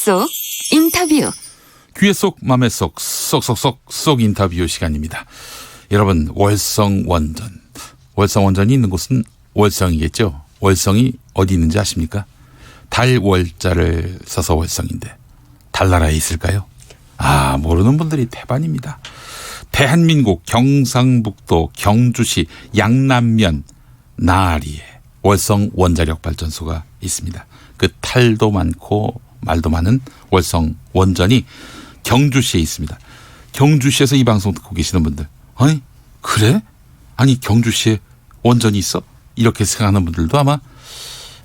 Speaker 16: 속 인터뷰.
Speaker 5: 귀에 쏙 맘에 쏙 쏙쏙쏙 인터뷰 시간입니다. 여러분 월성원전. 월성원전이 있는 곳은 월성이겠죠. 월성이 어디 있는지 아십니까? 달월자를 써서 월성인데 달나라에 있을까요? 아, 모르는 분들이 대반입니다. 대한민국 경상북도 경주시 양남면 나아리에 월성 원자력 발전소가 있습니다. 그 탈도 많고 말도 많은 월성 원전이 경주시에 있습니다. 경주시에서 이 방송 듣고 계시는 분들, 아니 그래? 아니 경주시에 원전이 있어? 이렇게 생각하는 분들도 아마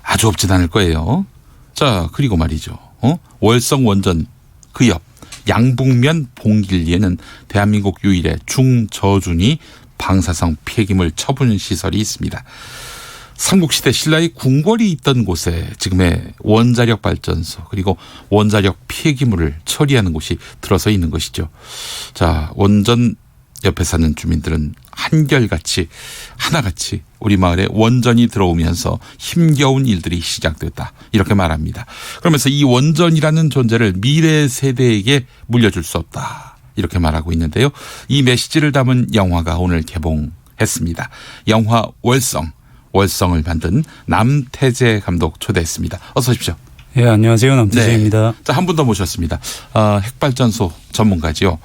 Speaker 5: 아주 없진 않을 거예요. 자, 그리고 말이죠. 월성 원전 그 옆 양북면 봉길리에는 대한민국 유일의 중저준위 방사성 폐기물 처분 시설이 있습니다. 삼국시대 신라의 궁궐이 있던 곳에 지금의 원자력 발전소 그리고 원자력 폐기물을 처리하는 곳이 들어서 있는 것이죠. 자, 원전 옆에 사는 주민들은 한결같이 하나같이 우리 마을에 원전이 들어오면서 힘겨운 일들이 시작됐다. 이렇게 말합니다. 그러면서 이 원전이라는 존재를 미래 세대에게 물려줄 수 없다. 이렇게 말하고 있는데요. 이 메시지를 담은 영화가 오늘 개봉했습니다. 영화 월성을 만든 남태재 감독 초대했습니다. 어서 오십시오.
Speaker 17: 예, 안녕하세요. 남태재입니다.
Speaker 5: 자, 한 분 더 모셨습니다. 핵발전소 전문가지요.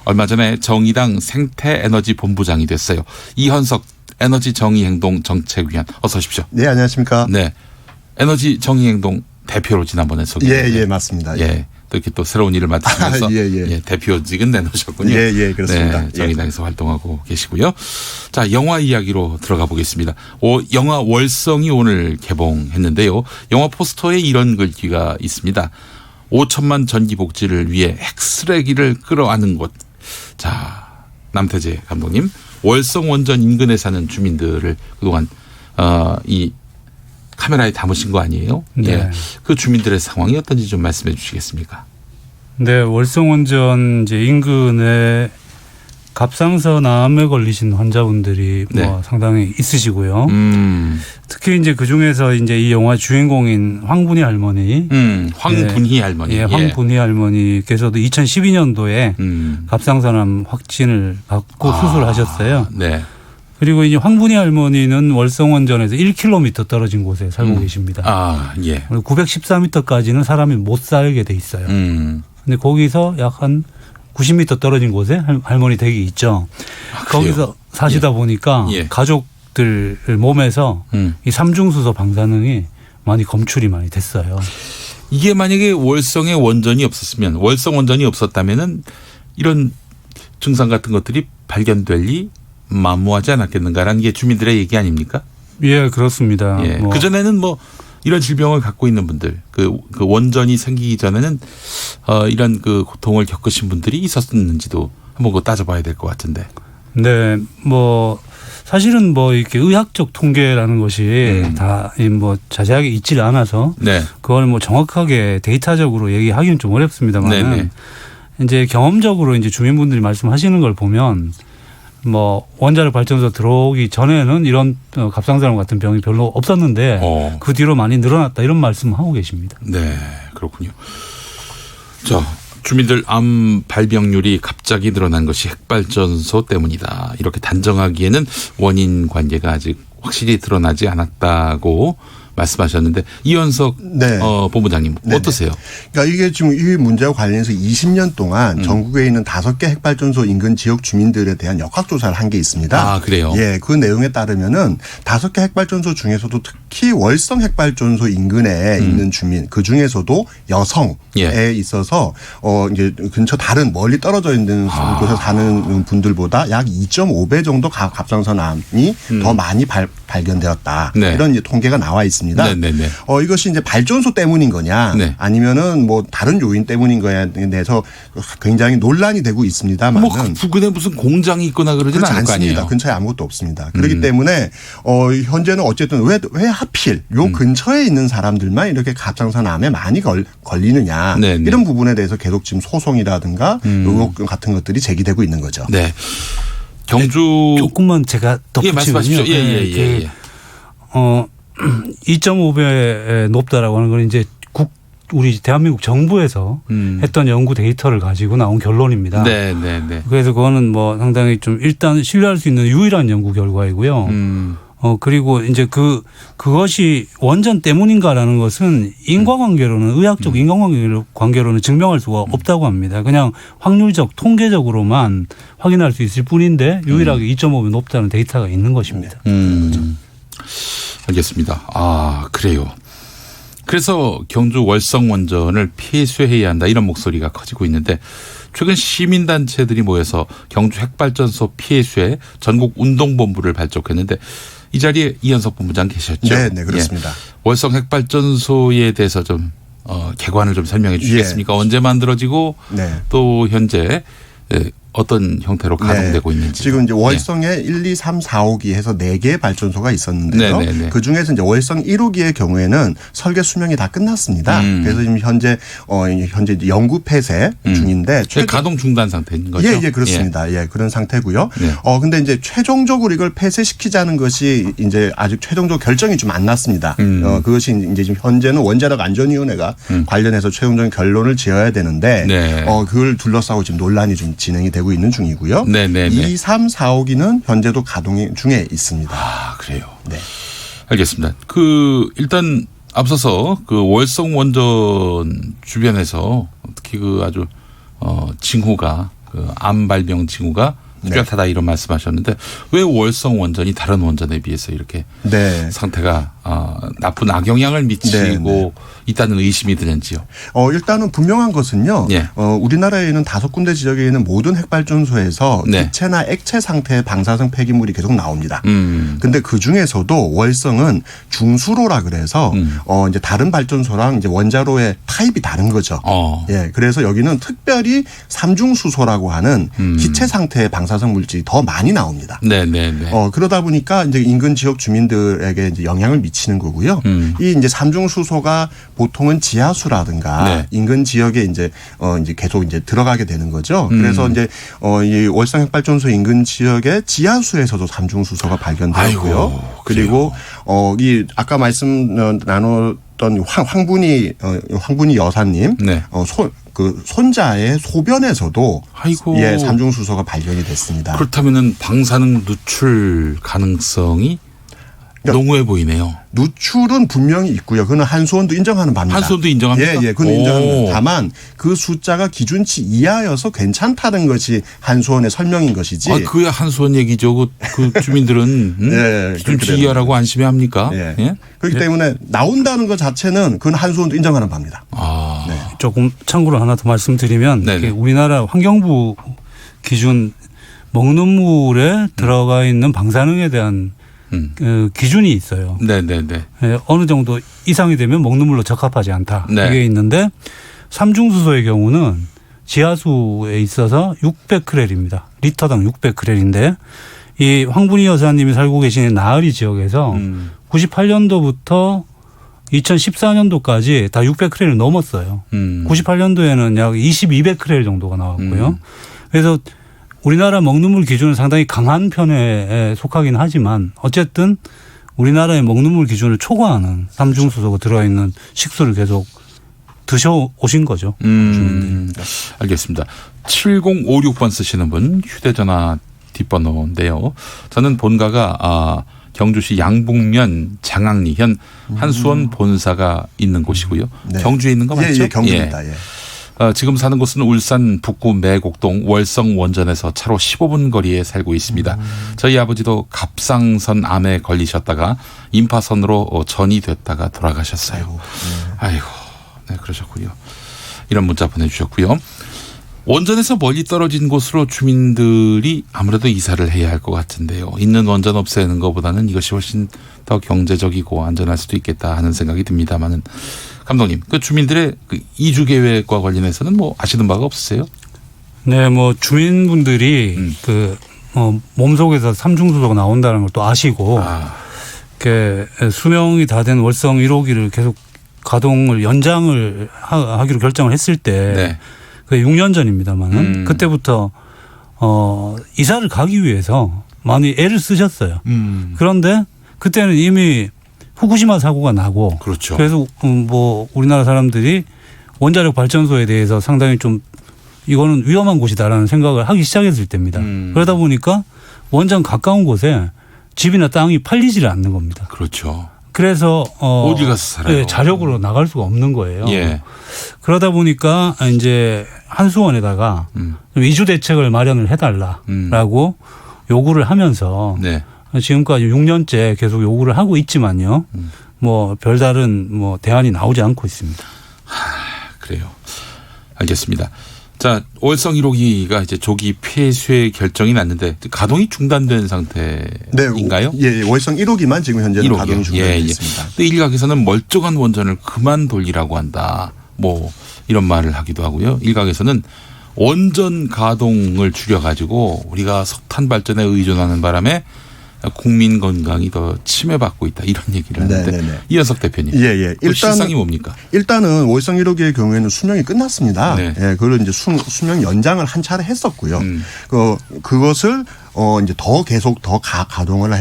Speaker 5: 얼마 전에 정의당 생태에너지 본부장이 됐어요. 이현석 에너지 정의행동 정책위원. 어서 오십시오.
Speaker 18: 네, 안녕하십니까.
Speaker 5: 네. 에너지 정의행동 대표로 지난번에 소개했는데.
Speaker 18: 예, 맞습니다.
Speaker 5: 예. 또 이렇게 또 새로운 일을 맡으시면서 예, 대표직은 내놓으셨군요.
Speaker 18: 예, 그렇습니다.
Speaker 5: 네, 정의당에서 활동하고 계시고요. 자, 영화 이야기로 들어가 보겠습니다. 영화 월성이 오늘 개봉했는데요. 영화 포스터에 이런 글귀가 있습니다. 5천만 전기복지를 위해 핵쓰레기를 끌어안은 곳. 자, 남태재 감독님, 월성 원전 인근에 사는 주민들을 그동안 이 카메라에 담으신 거 아니에요?
Speaker 17: 네.
Speaker 5: 예. 그 주민들의 상황이 어떤지 좀 말씀해 주시겠습니까?
Speaker 17: 네, 월성 원전 이제 인근에 갑상선암에 걸리신 환자분들이 뭐 상당히 있으시고요. 특히 이제 그 중에서 이제 이 영화 주인공인 황분희 할머니,
Speaker 5: 황분희 할머니,
Speaker 17: 황분희 할머니께서도 2012년도에 갑상선암 확진을 받고 수술하셨어요.
Speaker 5: 네.
Speaker 17: 그리고 이제 황분희 할머니는 월성 원전에서 1km 떨어진 곳에 살고 계십니다.
Speaker 5: 예.
Speaker 17: 914m까지는 사람이 못 살게 돼 있어요. 근데 거기서 약 한 90m 떨어진 곳에 할머니 댁이 있죠. 거기서 사시다 보니까 가족들 몸에서 이 삼중수소 방사능이 많이 검출이 많이 됐어요.
Speaker 5: 이게 만약에 월성에 원전이 없었으면, 월성 원전이 없었다면은 이런 증상 같은 것들이 발견될 리 만무하지 않았겠는가라는 게 주민들의 얘기 아닙니까?
Speaker 17: 예, 그렇습니다.
Speaker 5: 예. 그전에는 뭐 이런 질병을 갖고 있는 분들, 그 원전이 생기기 전에는 이런 그 고통을 겪으신 분들이 있었는지도 한번 그거 따져봐야 될 것 같은데.
Speaker 17: 네, 뭐 사실은 뭐 이렇게 의학적 통계라는 것이 다 뭐 자세하게 있질 않아서 그걸 뭐 정확하게 데이터적으로 얘기하기는 좀 어렵습니다만 이제 경험적으로 이제 주민분들이 말씀하시는 걸 보면 뭐 원자력 발전소 들어오기 전에는 이런 갑상선암 같은 병이 별로 없었는데 그 뒤로 많이 늘어났다 이런 말씀을 하고 계십니다.
Speaker 5: 네, 그렇군요. 자, 주민들 암 발병률이 갑자기 늘어난 것이 핵발전소 때문이다. 이렇게 단정하기에는 원인 관계가 아직 확실히 드러나지 않았다고 말씀하셨는데 이현석 본부장님 어떠세요?
Speaker 18: 그러니까 이게 지금 이 문제와 관련해서 20년 동안 전국에 있는 5개 핵발전소 인근 지역 주민들에 대한 역학조사를 한 게 있습니다.
Speaker 5: 아, 그래요?
Speaker 18: 예, 그 내용에 따르면은 5개 핵발전소 중에서도 특히 월성 핵발전소 인근에 있는 주민 그 중에서도 여성에 있어서 이제 근처 다른 멀리 떨어져 있는 곳에 사는 분들보다 약 2.5배 정도 갑상선암이 더 많이 발견되었다. 이런 이제 통계가 나와 있습니다.
Speaker 5: 네네네.
Speaker 18: 이것이 이제 발전소 때문인 거냐, 아니면은 뭐 다른 요인 때문인 거냐에 대해서 굉장히 논란이 되고 있습니다만.
Speaker 5: 뭐 부근에 무슨 공장이 있거나 그러지는 않을 거 아니에요.
Speaker 18: 근처에 아무것도 없습니다. 그렇기 때문에 현재는 어쨌든 왜 하필 요 근처에 있는 사람들만 이렇게 갑상선암에 많이 걸리느냐 이런 부분에 대해서 계속 지금 소송이라든가 의혹 같은 것들이 제기되고 있는 거죠.
Speaker 5: 네. 경주
Speaker 17: 조금만 제가 덧붙이면요.
Speaker 5: 예.
Speaker 17: 2.5배 높다라고 하는 건 이제 우리 대한민국 정부에서 했던 연구 데이터를 가지고 나온 결론입니다.
Speaker 5: 네.
Speaker 17: 그래서 그거는 뭐 상당히 좀 일단 신뢰할 수 있는 유일한 연구 결과이고요. 그리고 이제 그것이 원전 때문인가라는 것은 인과관계로는 의학적 인과관계로는 증명할 수가 없다고 합니다. 그냥 확률적 통계적으로만 확인할 수 있을 뿐인데 유일하게 2.5배 높다는 데이터가 있는 것입니다.
Speaker 5: 알겠습니다. 아, 그래요. 그래서 경주 월성 원전을 폐쇄해야 한다 이런 목소리가 커지고 있는데 최근 시민단체들이 모여서 경주 핵발전소 폐쇄 전국 운동본부를 발족했는데 이 자리에 이현석 본부장 계셨죠?
Speaker 18: 네, 그렇습니다.
Speaker 5: 월성 핵발전소에 대해서 좀 개관을 좀 설명해 주시겠습니까? 언제 만들어지고 또 현재 어떤 형태로 가동되고 있는지.
Speaker 18: 지금 이제 월성에 1, 2, 3, 4호기 해서 4개의 발전소가 있었는데요. 그 중에서 이제 월성 1호기의 경우에는 설계 수명이 다 끝났습니다. 그래서 지금 현재 이제 연구 폐쇄 중인데
Speaker 5: 가동 중단 상태인 거죠.
Speaker 18: 예, 그렇습니다. 예, 그런 상태고요. 근데 이제 최종적으로 이걸 폐쇄시키자는 것이 이제 아직 최종적 결정이 좀 안 났습니다. 그것이 이제 지금 현재는 원자력 안전위원회가 관련해서 최종적인 결론을 지어야 되는데 그걸 둘러싸고 지금 논란이 좀 진행이 되고 있는 중이고요. 2, 3, 4호기는 현재도 가동 중에 있습니다.
Speaker 5: 아, 그래요. 네. 알겠습니다. 일단 앞서서 월성 원전 주변에서 특히 아주 징후가 암 발병 징후가 뚜렷하다 이런 말씀하셨는데 왜 월성 원전이 다른 원전에 비해서 이렇게 상태가 나쁜 악영향을 미치고 있다는 의심이 드는지요?
Speaker 18: 일단은 분명한 것은요. 우리나라에 있는 5군데 지역에 있는 모든 핵발전소에서 기체나 액체 상태의 방사성 폐기물이 계속 나옵니다. 근데 그 중에서도 월성은 중수로라 그래서 이제 다른 발전소랑 이제 원자로의 타입이 다른 거죠. 예, 그래서 여기는 특별히 삼중수소라고 하는 기체 상태의 방사성 물질이 더 많이 나옵니다. 그러다 보니까 이제 인근 지역 주민들에게 이제 영향을 미치는 거고요. 이 이제 삼중수소가 보통은 지하수라든가 인근 지역에 이제 계속 이제 들어가게 되는 거죠. 그래서 이제 이 월성 핵발전소 인근 지역의 지하수에서도 삼중수소가 발견되고요. 그리고 이 아까 말씀 나눴던 황분이 여사님 손자의 소변에서도 삼중수소가 발견이 됐습니다.
Speaker 5: 그렇다면은 방사능 누출 가능성이 농후해 보이네요.
Speaker 18: 누출은 분명히 있고요. 그건 한수원도 인정하는 바입니다.
Speaker 5: 한수원도 인정합니까?
Speaker 18: 그건 인정합니다. 다만 그 숫자가 기준치 이하여서 괜찮다는 것이 한수원의 설명인 것이지.
Speaker 5: 그야 한수원 얘기죠. 그 주민들은 기준치 이하라고 안심해합니까?
Speaker 18: 그렇기 때문에 나온다는 것 자체는 그건 한수원도 인정하는 바입니다.
Speaker 17: 조금 참고로 하나 더 말씀드리면 우리나라 환경부 기준 먹는 물에 들어가 있는 방사능에 대한 기준이 있어요. 어느 정도 이상이 되면 먹는 물로 적합하지 않다. 이게 있는데 삼중수소의 경우는 지하수에 있어서 600크렐입니다. 리터당 600크렐인데 이 황분희 여사님이 살고 계시는 나으리 지역에서 98년도부터 2014년도까지 다 600크렐을 넘었어요. 98년도에는 약 2200크렐 정도가 나왔고요. 그래서 우리나라 먹는 물 기준은 상당히 강한 편에 속하긴 하지만 어쨌든 우리나라의 먹는 물 기준을 초과하는 삼중수소가 들어있는 식수를 계속 드셔오신 거죠.
Speaker 5: 알겠습니다. 7056번 쓰시는 분 휴대전화 뒷번호인데요. 저는 본가가 경주시 양북면 장항리 현 한수원 본사가 있는 곳이고요. 경주에 있는 거 맞죠?
Speaker 18: 경주입니다.
Speaker 5: 지금 사는 곳은 울산 북구 매곡동 월성 원전에서 차로 15분 거리에 살고 있습니다. 저희 아버지도 갑상선 암에 걸리셨다가 임파선으로 전이 됐다가 돌아가셨어요. 아이고, 그러셨군요. 이런 문자 보내주셨고요. 원전에서 멀리 떨어진 곳으로 주민들이 아무래도 이사를 해야 할 것 같은데요. 있는 원전 없애는 것보다는 이것이 훨씬 더 경제적이고 안전할 수도 있겠다 하는 생각이 듭니다만은 감독님, 주민들의 이주 계획과 관련해서는 아시는 바가 없으세요?
Speaker 17: 네, 주민분들이 몸속에서 삼중수소가 나온다는 걸 또 아시고 수명이 다 된 월성 1호기를 계속 가동을 연장을 하기로 결정을 했을 때 그게 6년 전입니다만은 그때부터 이사를 가기 위해서 많이 애를 쓰셨어요. 그런데 그때는 이미 후쿠시마 사고가 나고 그래서 우리나라 사람들이 원자력 발전소에 대해서 상당히 좀 이거는 위험한 곳이다라는 생각을 하기 시작했을 때입니다. 그러다 보니까 원전 가까운 곳에 집이나 땅이 팔리지를 않는 겁니다. 그래서
Speaker 5: 어디 가서 살아요?
Speaker 17: 자력으로 나갈 수가 없는 거예요. 그러다 보니까 이제 한수원에다가 이주 대책을 마련을 해달라라고 요구를 하면서 지금까지 6년째 계속 요구를 하고 있지만요. 별다른 대안이 나오지 않고 있습니다.
Speaker 5: 그래요. 알겠습니다. 자, 월성 1호기가 이제 조기 폐쇄 결정이 났는데 가동이 중단된 상태인가요?
Speaker 18: 월성 1호기만 지금 현재는 가동이 중단되어 있습니다.
Speaker 5: 근데 일각에서는 멀쩡한 원전을 그만 돌리라고 한다. 이런 말을 하기도 하고요. 일각에서는 원전 가동을 줄여가지고 우리가 석탄 발전에 의존하는 바람에 국민 건강이 더 침해받고 있다 이런 얘기를 하는데
Speaker 18: 네네네.
Speaker 5: 이현석 대표님.
Speaker 18: 예.
Speaker 5: 일단 실상이 뭡니까?
Speaker 18: 일단은 월성 1호기의 경우에는 수명이 끝났습니다.
Speaker 5: 네.
Speaker 18: 예, 그걸 이제 수명 연장을 한 차례 했었고요. 그것을 이제 더 계속 더 가동을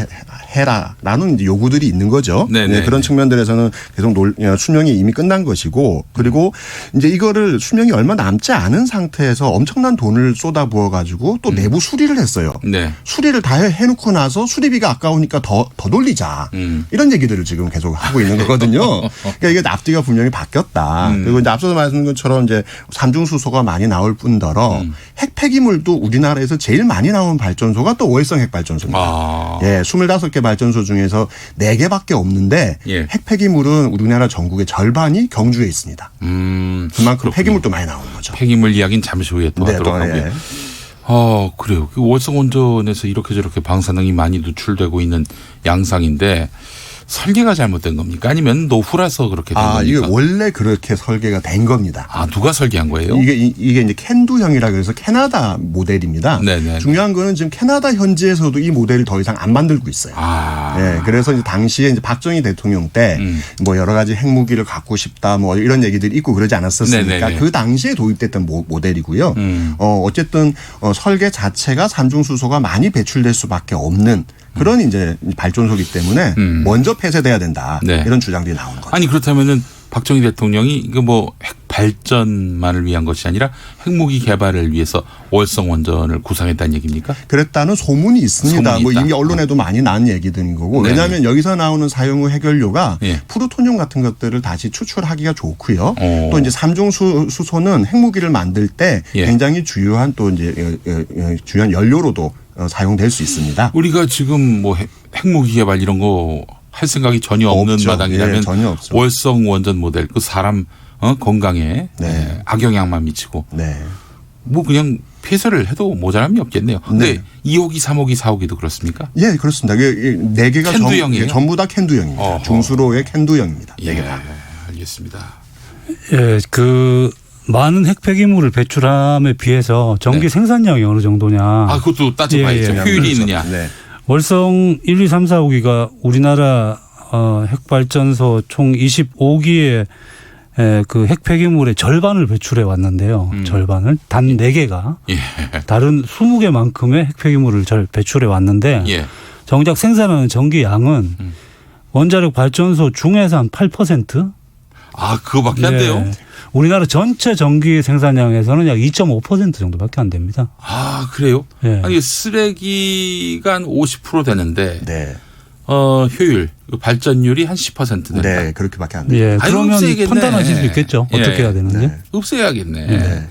Speaker 18: 해라라는 이제 요구들이 있는 거죠. 네, 그런 측면들에서는 계속 수명이 이미 끝난 것이고, 그리고 이제 이거를 수명이 얼마 남지 않은 상태에서 엄청난 돈을 쏟아부어 가지고 또 내부 수리를 했어요.
Speaker 5: 네.
Speaker 18: 수리를 다 해놓고 나서 수리비가 아까우니까 더 돌리자 이런 얘기들을 지금 계속 하고 있는 거거든요. 그러니까 이게 앞뒤가 분명히 바뀌었다. 그리고 이제 앞서서 말씀드린 것처럼 이제 삼중수소가 많이 나올 뿐더러 핵 폐기물도 우리나라에서 제일 많이 나오는 발전소가 또 월성 핵발전소입니다. 예, 25개 발전소 중에서 4개밖에 없는데 핵 폐기물은 우리나라 전국의 절반이 경주에 있습니다. 그만큼
Speaker 5: 그렇군요.
Speaker 18: 폐기물도 많이 나오는 거죠.
Speaker 5: 폐기물 이야기는 잠시 후에 또 하도록 하고요. 그래요. 월성 원전에서 이렇게 저렇게 방사능이 많이 누출되고 있는 양상인데 설계가 잘못된 겁니까? 아니면 노후라서 그렇게 된 겁니까?
Speaker 18: 이게 원래 그렇게 설계가 된 겁니다.
Speaker 5: 누가 설계한 거예요?
Speaker 18: 이게 이제 캔두형이라 그래서 캐나다 모델입니다.
Speaker 5: 네네.
Speaker 18: 중요한 거는 지금 캐나다 현지에서도 이 모델을 더 이상 안 만들고 있어요. 네, 그래서 이제 당시에 이제 박정희 대통령 때 뭐 여러 가지 핵무기를 갖고 싶다 뭐 이런 얘기들이 있고 그러지 않았었습니까?
Speaker 5: 네네네.
Speaker 18: 그 당시에 도입됐던 모델이고요. 어쨌든 설계 자체가 삼중수소가 많이 배출될 수밖에 없는 그런 이제 발전소이기 때문에 먼저 폐쇄돼야 된다. 이런 주장들이 나오는 거죠.
Speaker 5: 아니 그렇다면은 박정희 대통령이 이거 뭐 핵 발전만을 위한 것이 아니라 핵무기 개발을 위해서 월성 원전을 구상했다는 얘기입니까?
Speaker 18: 그랬다는 소문이 있습니다.
Speaker 5: 소문이
Speaker 18: 뭐
Speaker 5: 있다.
Speaker 18: 이미 언론에도 많이 나온 얘기들인 거고.
Speaker 5: 네네.
Speaker 18: 왜냐하면 여기서 나오는 사용 후 해결료가 프루토늄 같은 것들을 다시 추출하기가 좋고요. 또 이제 삼중수소는 핵무기를 만들 때 굉장히 주요한 또 이제 주요한 연료로도 사용될 수 있습니다.
Speaker 5: 우리가 지금 뭐 핵무기 개발 이런 거 할 생각이 전혀 없는
Speaker 18: 없죠.
Speaker 5: 마당이라면
Speaker 18: 전혀 없죠.
Speaker 5: 월성 원전 모델 그 사람 건강에 악영향만 미치고 뭐 그냥 폐쇄를 해도 모자람이 없겠네요. 근데 2호기, 3호기, 4호기도 그렇습니까?
Speaker 18: 예, 그렇습니다. 4개가
Speaker 5: 캔두형이에요?
Speaker 18: 전부 다 캔두형입니다. 중수로의 캔두형입니다. 4개 다.
Speaker 5: 알겠습니다.
Speaker 17: 예, 많은 핵 폐기물을 배출함에 비해서 전기 생산량이 어느 정도냐.
Speaker 5: 그것도 따져봐야죠. 효율이 있느냐.
Speaker 17: 월성 1, 2, 3, 4호기가 우리나라 핵발전소 총 25기의 그 핵 폐기물의 절반을 배출해 왔는데요. 절반을 단 4개가 다른 20개만큼의 핵 폐기물을 배출해 왔는데 정작 생산하는 전기 양은 원자력 발전소 중에서 한 8%?
Speaker 5: 그거밖에 안 돼요?
Speaker 17: 우리나라 전체 전기 생산량에서는 약 2.5% 정도밖에 안 됩니다.
Speaker 5: 그래요? 아니 쓰레기가 한 50% 되는데 효율, 발전율이 한 10% 된다.
Speaker 18: 네, 그렇게밖에 안 돼요.
Speaker 17: 그러면 판단하실 수 있겠죠. 어떻게 해야 되는지.
Speaker 5: 없애야겠네.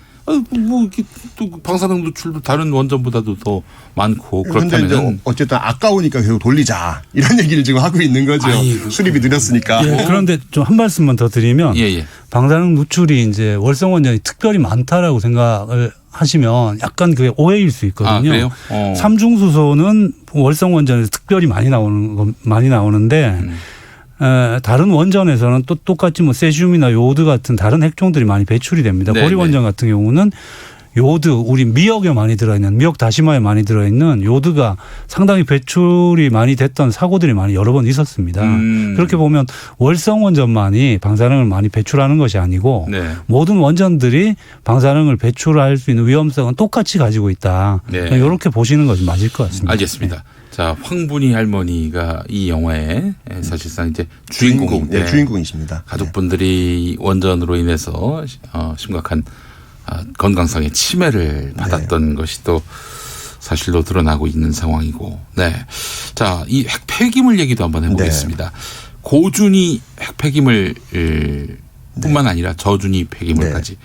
Speaker 5: 뭐 이렇게 또 방사능 누출도 다른 원전보다도 더 많고
Speaker 18: 그런데 이제 어쨌든 아까우니까 계속 돌리자 이런 얘기를 지금 하고 있는 거죠. 수리비 늘었으니까.
Speaker 17: 그런데 좀 한 말씀만 더 드리면 방사능 누출이 이제 월성 원전이 특별히 많다라고 생각을 하시면 약간 그게 오해일 수 있거든요.
Speaker 5: 그래요?
Speaker 17: 삼중수소는 월성 원전에서 특별히 많이 나오는데 다른 원전에서는 또 똑같이 뭐 세슘이나 요오드 같은 다른 핵종들이 많이 배출이 됩니다. 고리 원전 같은 경우는 요오드, 우리 미역에 많이 들어있는, 미역 다시마에 많이 들어있는 요오드가 상당히 배출이 많이 됐던 사고들이 많이 여러 번 있었습니다. 그렇게 보면 월성 원전만이 방사능을 많이 배출하는 것이 아니고 모든 원전들이 방사능을 배출할 수 있는 위험성은 똑같이 가지고 있다. 이렇게 보시는 것이 맞을 것 같습니다.
Speaker 5: 알겠습니다. 자, 황분이 할머니가 이 영화의 사실상 이제 주인공인데
Speaker 18: 주인공이십니다.
Speaker 5: 가족분들이 원전으로 인해서 심각한 건강상의 치매를 받았던 것이 또 사실로 드러나고 있는 상황이고. 자, 이 핵 폐기물 얘기도 한번 해보겠습니다. 고준위 핵 폐기물 뿐만 아니라 저준위 폐기물까지.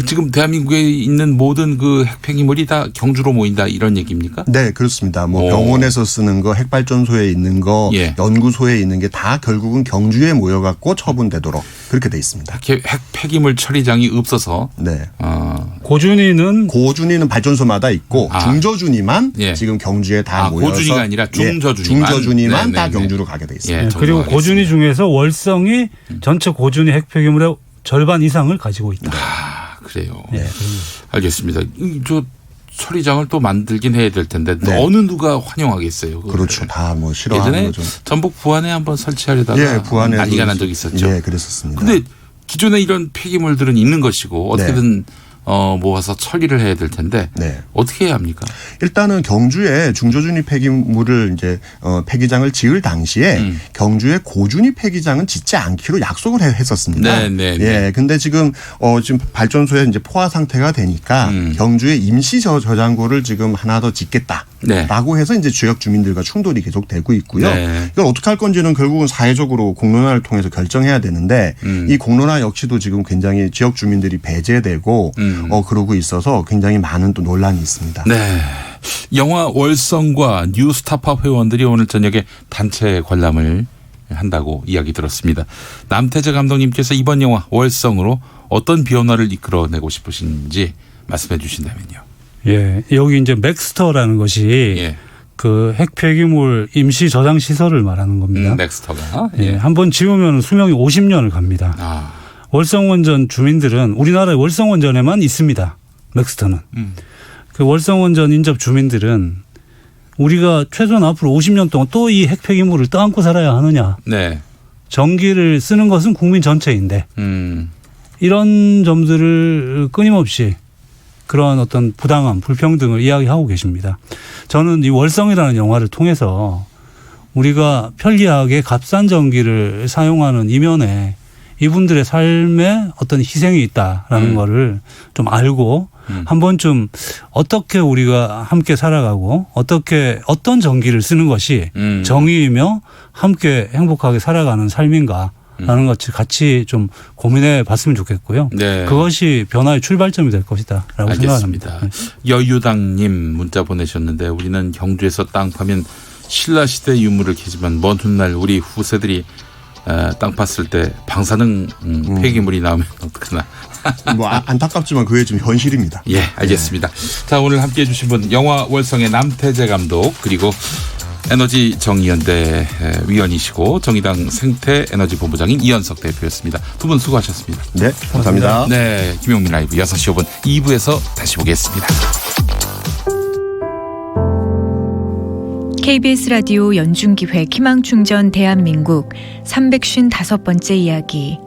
Speaker 5: 지금 대한민국에 있는 모든 그 핵 폐기물이 다 경주로 모인다 이런 얘기입니까?
Speaker 18: 네, 그렇습니다. 뭐 병원에서 쓰는 거, 핵발전소에 있는 거, 연구소에 있는 게 다 결국은 경주에 모여갖고 처분되도록 그렇게 돼 있습니다.
Speaker 5: 핵 폐기물 처리장이 없어서.
Speaker 18: 고준위는 발전소마다 있고 중저준위만 지금 경주에 다 모여서.
Speaker 5: 고준위가 아니라
Speaker 18: 중저준위만 다 경주로 가게 돼 있습니다.
Speaker 17: 그리고 고준위 중에서 월성이 전체 고준위 핵 폐기물의 절반 이상을 가지고 있다.
Speaker 5: 그래요.
Speaker 17: 예.
Speaker 5: 알겠습니다. 저 처리장을 또 만들긴 해야 될 텐데 어느 누가 환영하겠어요.
Speaker 18: 그렇죠. 다 뭐 싫어하는
Speaker 5: 예전에
Speaker 18: 거죠.
Speaker 5: 전북 부안에 한번 설치하려다가
Speaker 18: 예, 부안에
Speaker 5: 난리가 난 적이 있었죠.
Speaker 18: 예, 그랬었습니다.
Speaker 5: 근데 기존에 이런 폐기물들은 있는 것이고 어떻게든 모아서 처리를 해야 될 텐데 어떻게 해야 합니까?
Speaker 18: 일단은 경주에 중저준위 폐기물을 이제 폐기장을 지을 당시에 경주의 고준위 폐기장은 짓지 않기로 약속을 했었습니다. 예. 근데 지금 지금 발전소에 이제 포화 상태가 되니까 경주에 임시 저장고를 지금 하나 더 짓겠다라고 해서 이제 지역 주민들과 충돌이 계속되고 있고요. 이걸 어떻게 할 건지는 결국은 사회적으로 공론화를 통해서 결정해야 되는데 이 공론화 역시도 지금 굉장히 지역 주민들이 배제되고 그러고 있어서 굉장히 많은 또 논란이 있습니다.
Speaker 5: 네. 영화 월성과 뉴스타파 회원들이 오늘 저녁에 단체 관람을 한다고 이야기 들었습니다. 남태재 감독님께서 이번 영화 월성으로 어떤 변화를 이끌어내고 싶으신지 말씀해 주신다면요.
Speaker 17: 예. 여기 이제 맥스터라는 것이 그 핵폐기물 임시 저장 시설을 말하는 겁니다.
Speaker 5: 맥스터가.
Speaker 17: 예. 한번 지으면 수명이 50년을 갑니다. 월성원전 주민들은 우리나라의 월성원전에만 있습니다. 맥스터는. 그 월성원전 인접 주민들은 우리가 최소한 앞으로 50년 동안 또 이 핵폐기물을 떠안고 살아야 하느냐. 전기를 쓰는 것은 국민 전체인데 이런 점들을 끊임없이 그런 어떤 부당함, 불평등을 이야기하고 계십니다. 저는 이 월성이라는 영화를 통해서 우리가 편리하게 값싼 전기를 사용하는 이면에 이분들의 삶에 어떤 희생이 있다라는 거를 좀 알고 한 번쯤 어떻게 우리가 함께 살아가고 어떤 전기를 쓰는 것이 정의이며 함께 행복하게 살아가는 삶인가라는 것을 같이 좀 고민해 봤으면 좋겠고요. 그것이 변화의 출발점이 될 것이다라고 생각합니다.
Speaker 5: 여유당님 문자 보내셨는데 우리는 경주에서 땅 파면 신라시대 유물을 캐지만 먼 훗날 우리 후세들이 땅 팠을 때 방사능 폐기물이 나오면 어떡하나.
Speaker 18: 뭐 안타깝지만 그게 좀 현실입니다.
Speaker 5: 예, 알겠습니다. 자, 오늘 함께해 주신 분 영화 월성의 남태재 감독 그리고 에너지 정의연대 위원이시고 정의당 생태에너지본부장인 이현석 대표였습니다. 두 분 수고하셨습니다.
Speaker 18: 네, 감사합니다.
Speaker 5: 네, 김용민 라이브 6시 5분 2부에서 다시 보겠습니다.
Speaker 19: KBS 라디오 연중기획 희망충전 대한민국 355번째 이야기